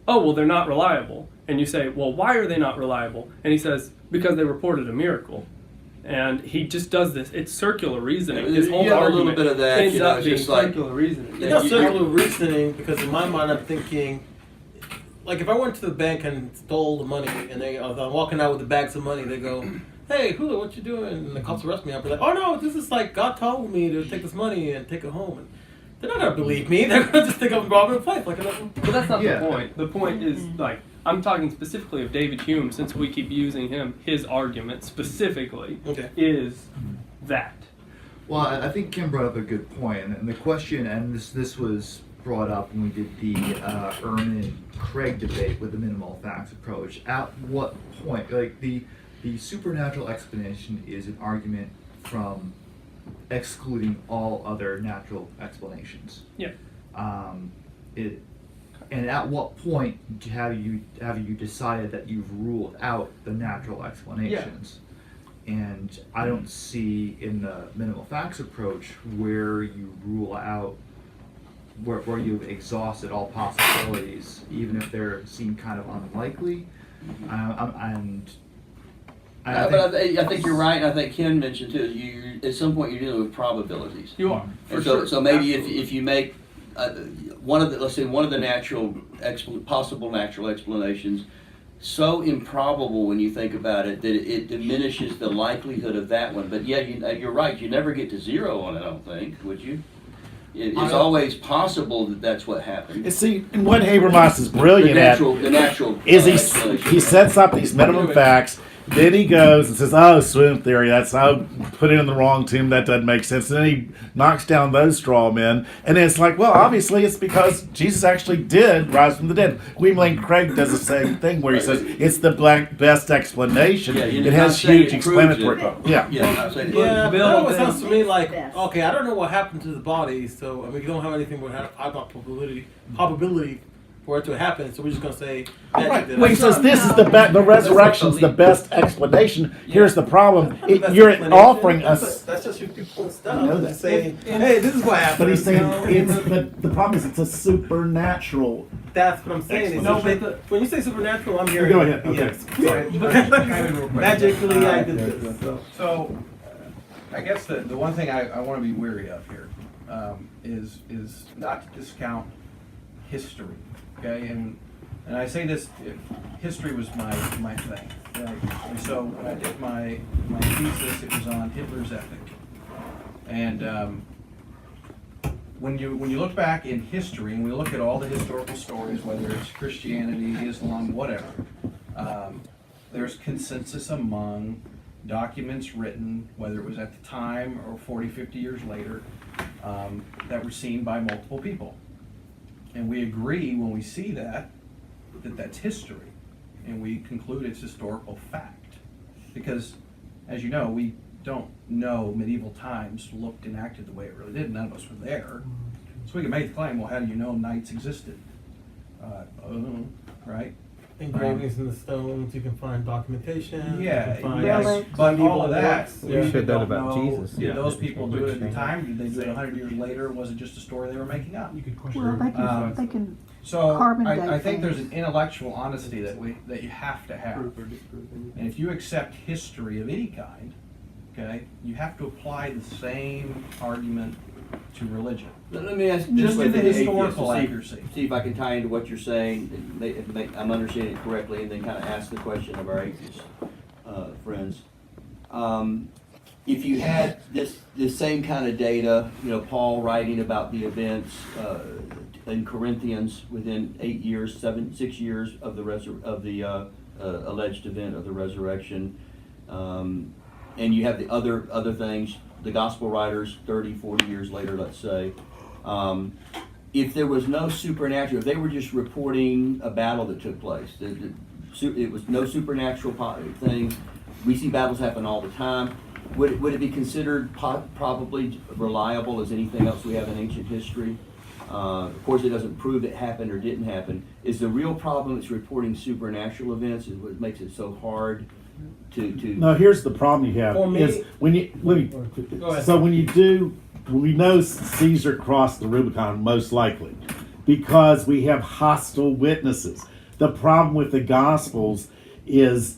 oh, well, they're not reliable. And you say, well, why are they not reliable? And he says, because they reported a miracle. And he just does this. It's circular reasoning. His whole You have a little argument bit of that, ends you know, up it's being just like- circular reasoning. It's not circular reasoning because in my mind I'm thinking, like if I went to the bank and stole the money and I'm walking out with the bags of money, they go, hey, Hula, what you doing? And the cops arrest me. I'll be like, oh no, this is like God told me to take this money and take it home. And they're not gonna believe me. They're gonna just think I'm robbing a place. Like, But that's not the point. The point is, like, I'm talking specifically of David Hume, since we keep using him. His argument specifically is that. Well, I think Kim brought up a good point, and the question, and this was brought up when we did the Ehrman-Craig debate with the minimal facts approach. At what point, like the supernatural explanation is an argument from excluding all other natural explanations. Yeah. And at what point have you decided that you've ruled out the natural explanations? And I don't see in the minimal facts approach where you rule out where you've exhausted all possibilities, even if they seem kind of unlikely. I think you're right, and I think Ken mentioned too. You at some point you're dealing with probabilities. You are, and so maybe if you make one of the natural possible natural explanations so improbable when you think about it that it diminishes the likelihood of that one. But yeah, you're right. You never get to zero on it. I don't think, would you? It's always possible that that's what happened. You see, and what Habermas is brilliant the natural is he sets up these minimum facts. Then he goes and says, oh, swim theory, that's how put it in the wrong tomb, that doesn't make sense. And then he knocks down those straw men. And then it's like, well, obviously it's because Jesus actually did rise from the dead. William Lane Craig does the same thing where he says it's the best explanation. It has huge explanatory. Bill, that always sounds to me like, okay, I don't know what happened to the body, so I mean, you don't have anything with high probability for it to happen, so we're just going to say right. Well, he says this is the resurrection's the best explanation. Here's the problem. You're offering us. That's just your people stuff. That's saying, hey, this is what happened. But he's saying the problem is it's a supernatural. That's what I'm saying. No, but when you say supernatural, I'm hearing. Go ahead. Okay. Yes. Magically, I did this. So, I guess the one thing I want to be weary of here is not to discount history. Okay, and I say this, history was my thing. Right? And so when I did my thesis, it was on Hitler's ethic. And when you look back in history, and we look at all the historical stories, whether it's Christianity, Islam, whatever, there's consensus among documents written, whether it was at the time or 40, 50 years later, that were seen by multiple people. And we agree when we see that that's history, and we conclude it's historical fact. Because, as you know, we don't know medieval times looked and acted the way it really did. None of us were there. So we can make the claim, well, how do you know knights existed? Right? Engravings in the stones, you can find documentation. Yeah, you can find yes, but all of that, You said that about Jesus. Did those people do it at the time? Did they do it 100 years later? Was it just a story they were making up? Well, they can So carbon date I think there's things. an intellectual honesty that you have to have. And if you accept history of any kind, okay, you have to apply the same argument to religion. Let me ask Just this way in the for the historical atheist, accuracy. see if I can tie into what you're saying, and I'm understanding it correctly, and then kind of ask the question of our atheist friends. If you had this same kind of data, Paul writing about the events in Corinthians within 6 years of the alleged event of the resurrection, and you have the other things, the gospel writers 30, 40 years later, let's say, if there was no supernatural, if they were just reporting a battle that took place, it was no supernatural thing. We see battles happen all the time. Would it be considered probably reliable as anything else we have in ancient history? Of course, it doesn't prove it happened or didn't happen. Is the real problem it's reporting supernatural events? Is what makes it so hard to? No, here's the problem you have For me- is when you Go ahead. so we know Caesar crossed the Rubicon most likely because we have hostile witnesses. The problem with the Gospels is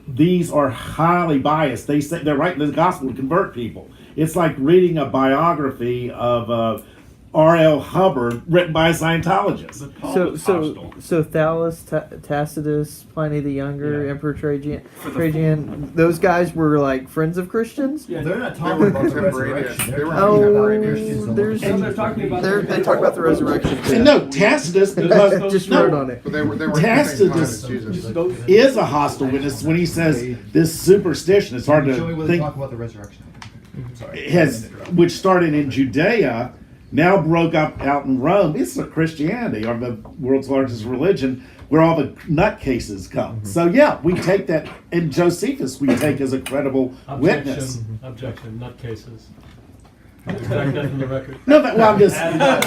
these are highly biased. They say they're writing the Gospel to convert people. It's like reading a biography of R.L. Hubbard written by a Scientologist. So Thales, Tacitus, Pliny the Younger, Emperor Trajan, those guys were like friends of Christians. Well, they're not talking about the resurrection. They were talking about Christians. They're talking about They talk about the resurrection. And no, Tacitus because Just wrote on it. But they were at the same time as Tacitus Jesus. is a hostile witness when he says this superstition. It's hard Show me to where they think. talk about the resurrection. Sorry. Which started in Judea, now broke up out in Rome. It's a Christianity, or the world's largest religion, where all the nutcases come. So yeah, we take that, and Josephus we take as a credible witness. Objection, nutcases. Strike that from the record. No, but, well, I'm just,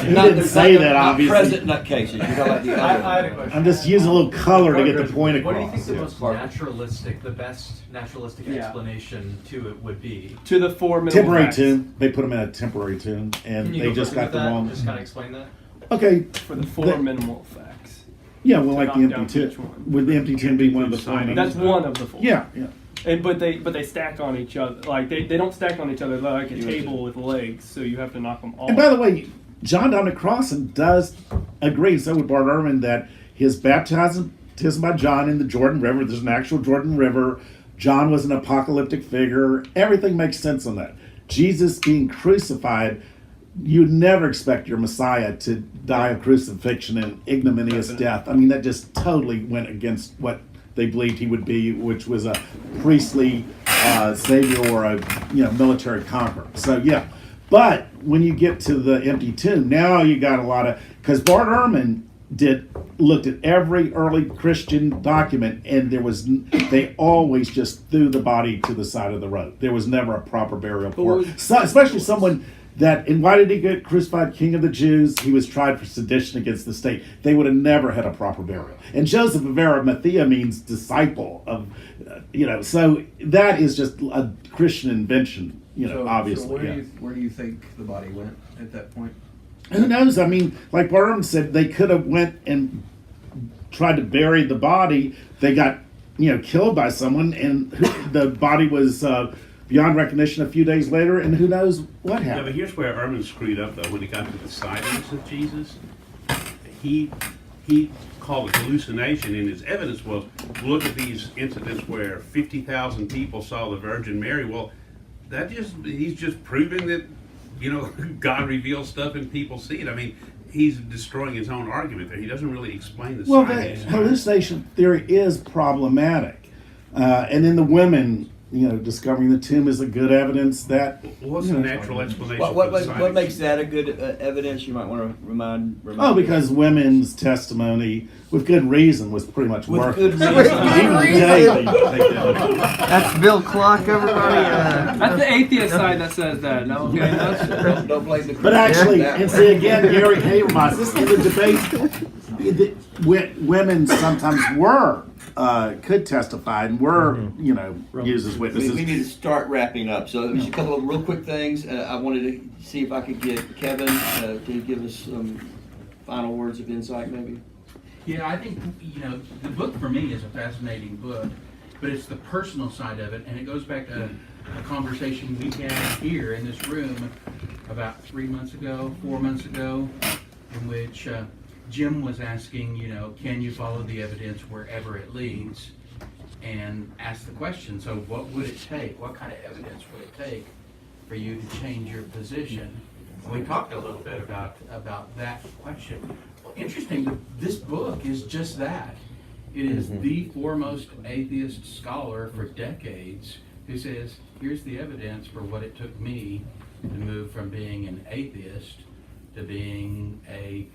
he didn't say that, not obviously. present nutcases. You're talking about the other. I had a question. I'm just using a little color to get the point What do you across. think the most Barbara. naturalistic, the best naturalistic Yeah. explanation to it would be? to the four minimal Temporary facts. tomb. They put them in a temporary tomb, and Can you they go just further got the with that? wrong. Just kind of explain that. Okay, For the four That- minimal facts. yeah, well, to like the knock down empty each tomb. one. Would the empty tomb be one of the four? Signing. That's one of the four. Yeah, yeah. And but they stack on each other. Like they don't stack on each other like a table with legs. So you have to knock them all. And by the way, John Dominic Crossan does agree, so would Bart Ehrman, that his baptism by John in the Jordan River, there's an actual Jordan River, John was an apocalyptic figure, everything makes sense on that. Jesus being crucified, you'd never expect your Messiah to die of crucifixion and ignominious death. I mean, that just totally went against what they believed he would be, which was a priestly savior or a military conqueror. So yeah, but when you get to the empty tomb, now you got a lot of, because Bart Ehrman looked at every early Christian document, and they always just threw the body to the side of the road. There was never a proper burial for it. So, especially someone that, and why did he get crucified? King of the Jews. He was tried for sedition against the state. They would have never had a proper burial. And Joseph of Arimathea means disciple of, so that is just a Christian invention, obviously. So yeah. where do you think the body went at that point? Who knows? I mean, like Barham said, they could have went and tried to bury the body. They got, killed by someone, and the body was beyond recognition a few days later, and who knows what Yeah, happened. but here's where Ehrman screwed up, though. When he got to the sightings of Jesus, he called it hallucination, and his evidence was, look at these incidents where 50,000 people saw the Virgin Mary. Well, he's just proving that, God reveals stuff and people see it. I mean, he's destroying his own argument there. He doesn't really explain the Well, the sightings. hallucination theory is problematic. And then the women, discovering the tomb is a good evidence that. What's the natural explanation for the What sightings? makes that a good evidence? You might want to remind Oh, me. because women's testimony, with good reason, was pretty much With working. good reason. Even today, they did. That's Bill Clock, everybody. That's the atheist side that says that. No, okay, Don't blame the But actually, Christians. and see again, Gary Habermas, this is the debate. Women sometimes could testify and were, used as We witnesses. need to start wrapping up. So there's a couple of real quick things. I wanted to see if I could get Kevin to give us some final words of insight, maybe. Yeah, I think, the book for me is a fascinating book, but it's the personal side of it, and it goes back to a conversation we had here in this room about 4 months ago, in which Jim was asking, can you follow the evidence wherever it leads? And asked the question, so what would it take? What kind of evidence would it take for you to change your position? And we talked a little bit about that question. Well, interesting, this book is just that. It is the foremost atheist scholar for decades who says, here's the evidence for what it took me to move from being an atheist to being a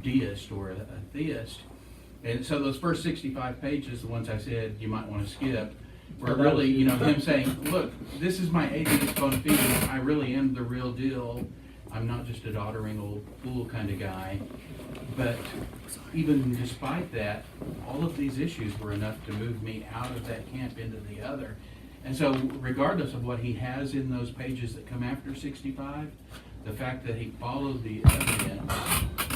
deist or a theist. And so those first 65 pages, the ones I said you might want to skip, were really, him saying, look, this is my atheist bona fide. I really am the real deal. I'm not just a doddering old fool kind of guy. But even despite that, all of these issues were enough to move me out of that camp into the other. And so regardless of what he has in those pages that come after 65, the fact that he followed the evidence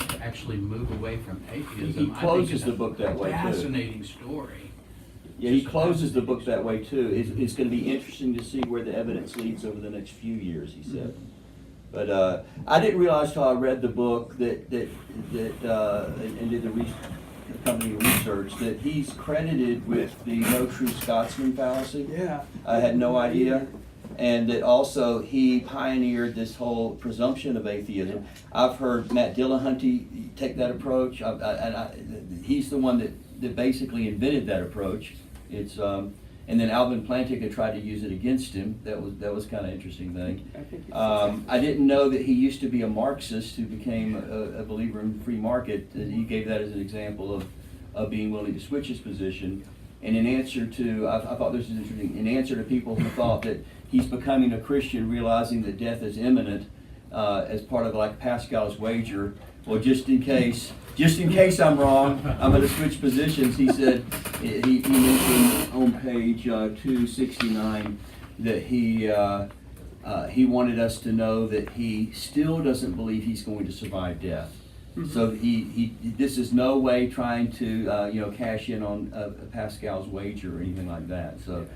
to actually move away from atheism, He closes the book that way too. Fascinating story. Yeah, he closes the book that way too. It's going to be interesting to see where the evidence leads over the next few years, he said. But I didn't realize till I read the book and did the accompanying research that he's credited with the no true Scotsman fallacy. Yeah. I had no idea. And that also he pioneered this whole presumption of atheism. I've heard Matt Dillahunty take that approach. He's the one that basically invented that approach. It's and then Alvin Plantinga had tried to use it against him. That was kind of interesting thing. I didn't know that he used to be a Marxist who became a believer in free market. He gave that as an example of being willing to switch his position. And in answer to, I thought this was interesting, in answer to people who thought that he's becoming a Christian, realizing that death is imminent, as part of like Pascal's wager. Well, just in case I'm wrong, I'm going to switch positions. He said, he mentioned on page 269 that he wanted us to know that he still doesn't believe he's going to survive death. So this is no way trying to cash in on Pascal's wager or anything like that. So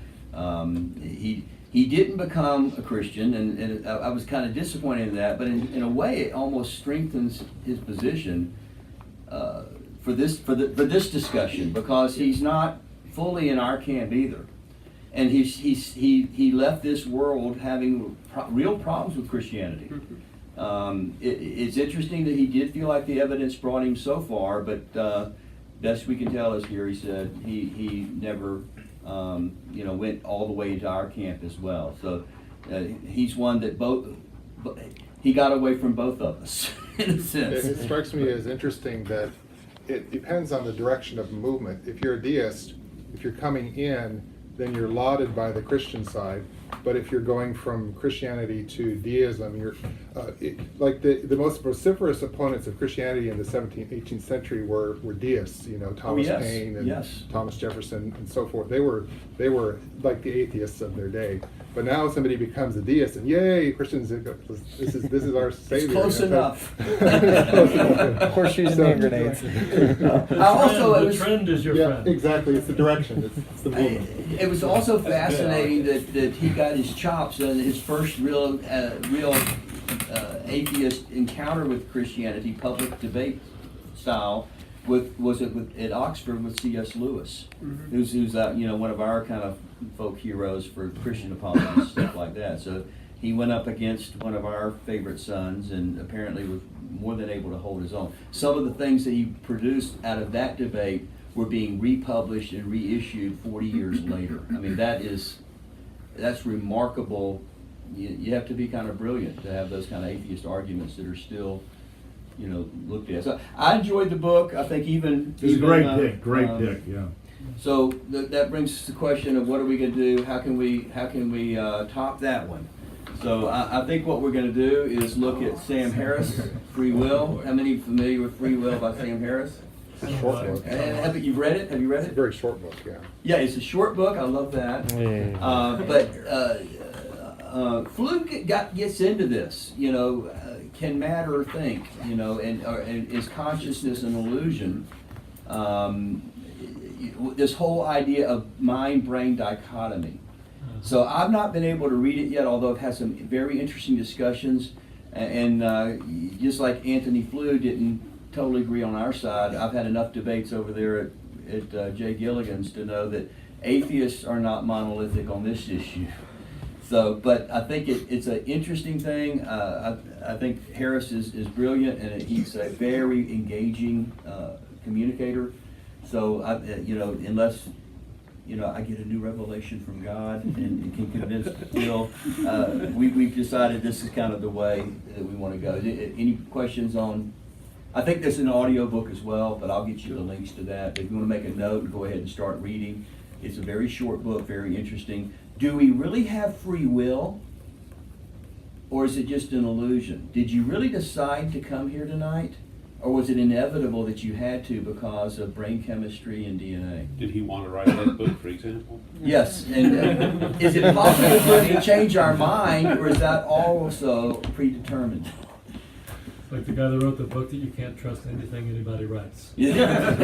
he didn't become a Christian, and I was kind of disappointed in that. But in a way, it almost strengthens his position for this discussion, because he's not fully in our camp either, and he left this world having real problems with Christianity. It's interesting that he did feel like the evidence brought him so far, but best we can tell is here he said he never went all the way into our camp as well. So he's one that he got away from both of us in a sense. It strikes me as interesting that it depends on the direction of movement. If you're a deist, if you're coming in, then you're lauded by the Christian side. But if you're going from Christianity to deism, you're like the most vociferous opponents of Christianity in the 17th, 18th century were deists. Thomas Paine and Thomas Jefferson and so forth. They were like the atheists of their day. But now somebody becomes a deist, and yay, Christians! This is our savior. It's close enough. Horseshoes and hand grenades. The trend is your friend. Exactly. It's the direction. It's the movement. It was also fascinating that he got his chops, and his first real atheist encounter with Christianity, public debate style, was at Oxford with C.S. Lewis, who's one of our kind of folk heroes for Christian apologists, stuff like that. So he went up against one of our favorite sons, and apparently was more than able to hold his own. Some of the things that he produced out of that debate were being republished and reissued 40 years later. I mean, that's remarkable. You have to be kind of brilliant to have those kind of atheist arguments that are still looked at. So I enjoyed the book. I think it's a great pick, yeah. So that brings us to the question of what are we going to do? How can we top that one? So I think what we're going to do is look at Sam Harris, Free Will. How many are familiar with Free Will by Sam Harris? It's a short book. Have you read it? Have you read it? It's a very short book, yeah. Yeah, it's a short book. I love that. Flew gets into this. Can matter think? And is consciousness an illusion? This whole idea of mind-brain dichotomy. So I've not been able to read it yet, although I've had some very interesting discussions. And just like Antony Flew didn't totally agree on our side, I've had enough debates over there at Jay Gilligan's to know that atheists are not monolithic on this issue. So, but I think it's an interesting thing. I think Harris is brilliant, and he's a very engaging communicator. So, unless I get a new revelation from God and can convince Bill, we've decided this is kind of the way that we want to go. Any questions on? I think there's an audio book as well, but I'll get you the links to that. If you want to make a note, go ahead and start reading. It's a very short book, very interesting. Do we really have free will? Or is it just an illusion? Did you really decide to come here tonight? Or was it inevitable that you had to because of brain chemistry and DNA? Did he want to write that book, for example? Yes, and is it possible for him to change our mind, or is that also predetermined? It's like the guy that wrote the book that you can't trust anything anybody writes. Yeah.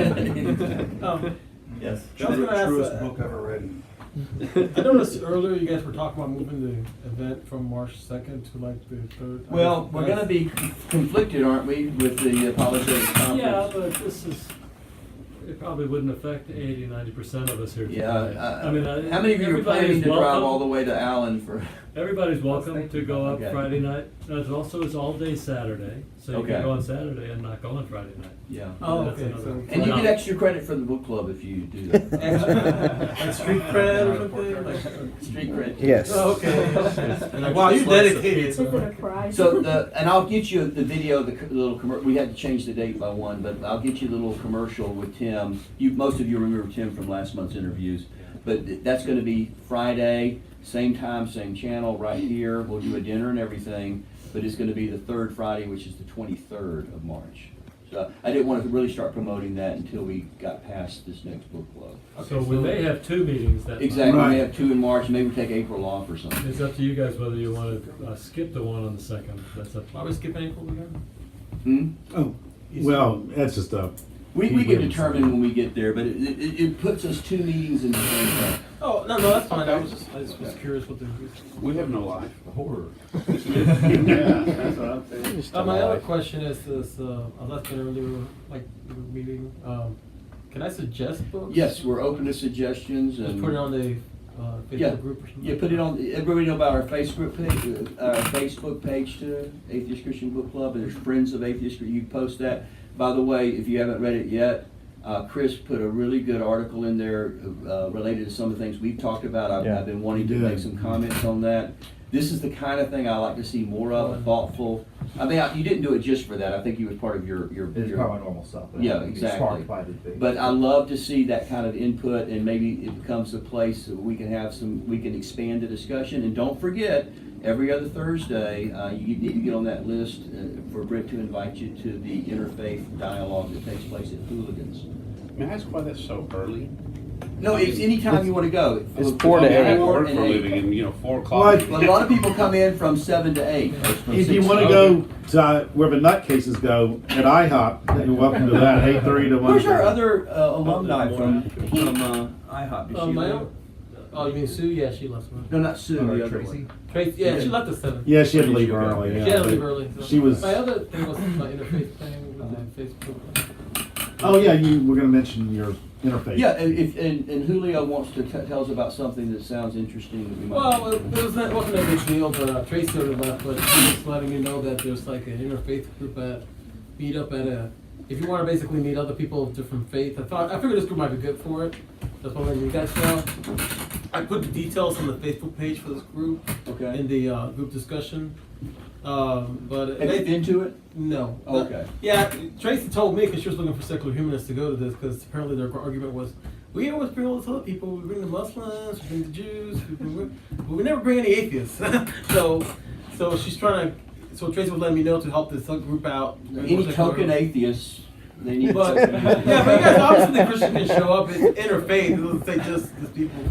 Yes. Truest book ever written. I noticed earlier you guys were talking about moving the event from March 2nd to like the 3rd. Well, we're going to be conflicted, aren't we, with the apologetics conference? Yeah, but it probably wouldn't affect 80-90% of us here today. Yeah. I mean, how many of you are planning to drive all the way to Allen for? Everybody's welcome to go up Okay. Friday night. It also is all day Saturday, so you Okay. can go on Saturday and not go on Friday night. Yeah. Oh, That's okay. another- And you get extra credit for the book club if you do that. Like street cred or something? Like, Street cred. Yes. oh, okay. Wow, you dedicated. Is it a prize? So and I'll get you the video, the little commercial. We had to change the date by one, but I'll get you the little commercial with Tim. Most of you remember Tim from last month's interviews, but that's going to be Friday, same time, same channel, right here. We'll do a dinner and everything, but it's going to be the third Friday, which is the 23rd of March. So I didn't want to really start promoting that until we got past this next book club. So we may have two meetings that Exactly. month. We may have 2 in March. Maybe we take April off or something. It's up to you guys whether you want to skip the one on the 2nd. That's up to Why are we skipping April again? Oh, well, that's just a. We can determine when we get there, but it puts us 2 meetings in the same time. Oh, no, that's fine. I just was curious what the. We have no life. Horror. Yeah, that's what I'm saying. My other question is this, I left it earlier, like, the meeting, can I suggest books? Yes, we're open to suggestions and. Just put it on the Yeah, Facebook group or something? yeah, put it on, everybody know about our Facebook page too, Atheist Christian Book Club, and there's Friends of Atheist, you post that. By the way, if you haven't read it yet, Chris put a really good article in there related to some of the things we've talked about. I've been wanting to make some comments on that. This is the kind of thing I like to see more of, thoughtful. I mean, you didn't do it just for that. I think it was part of your It's part of my normal stuff. But yeah, it's exactly. sparked by the debate. But I love to see that kind of input, and maybe it becomes a place that we can expand the discussion. And don't forget, every other Thursday, you need to get on that list for Britt to invite you to the interfaith dialogue that takes place at Hooligans. May I ask why that's so early? No, it's anytime you want to go. It's 4 to 8. I work for a living, and 4 o'clock. Well, a lot of people come in from 7 to 8. If you want to go to where the nutcases go at IHOP, you're welcome to that. 8:30 to 1. Where's our other alumni from IHOP? Is she there? Oh, you mean Sue? Yeah, she left. No, not Sue. The other Tracy. one. Tracy, yeah, she left at 7. Yeah, she had to leave early. She Yeah, had to leave but early. So. She was. My other thing was my interfaith thing with the Facebook. Oh yeah, you were going to mention your interfaith. Yeah, and Julio wants to tell us about something that sounds interesting that we might. Well, it wasn't a big deal, but Tracy already left. But she was letting me know that there's like an interfaith group meet up at a. If you want to basically meet other people of different faith, I figured this group might be good for it. That's why I'm letting you guys know. I put the details on the Facebook page for this group. Okay. In the group discussion. But have you been to it? No. Oh, okay. Yeah, Tracy told me because she was looking for secular humanists to go to this because apparently their argument was, we always bring all these other people. We bring the Muslims, we bring the Jews, but we never bring any atheists. so she's trying to. So Tracy was letting me know to help this group out. Any token atheists, they need. But yeah, but you guys obviously the Christian can show up. It's interfaith. It doesn't say just people.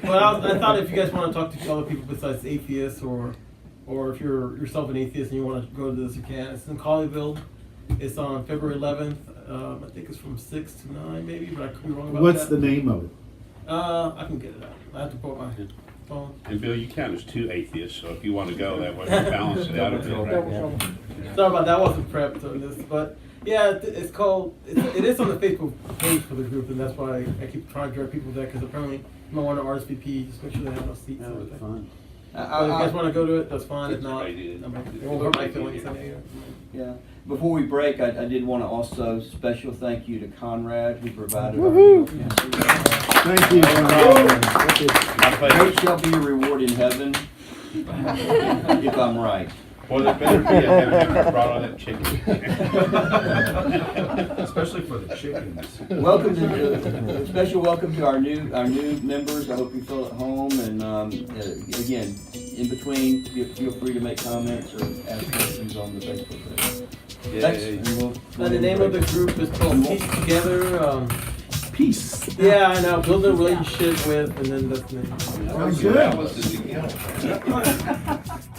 But I thought if you guys want to talk to other people besides atheists or if you're yourself an atheist and you want to go to this, you can. It's in Colleyville. It's on February 11th. I think it's from 6 to 9 maybe, but I could be wrong about What's that. the name of it? I can get it out. I have to put my phone. And Bill, you count as 2 atheists, so if you want to go that way, balance it out a bit, right? Sorry about that. I wasn't prepped on this, but yeah, it's called. It is on the Facebook page for the group, and that's why I keep trying to direct people there because apparently you might want to RSVP. Just make sure they have no seats. That was fun. If you guys want to go to it, that's fine. If not, it won't hurt my feelings. Yeah. Before we break, I did want to also special thank you to Conrad who provided Woohoo. Thank you, Conrad. Great shall be your reward in heaven, if I'm right. Well, there better be a heaven that brought on that chicken. Especially for the chickens. Welcome to special welcome to our new members. I hope you feel at home. And again, in between, feel free to make comments or ask questions on the Facebook page. Thanks. And the name of the group is called Peace Together. Peace. Yeah, I know. Build a relationship with, and then that's the name. That was good.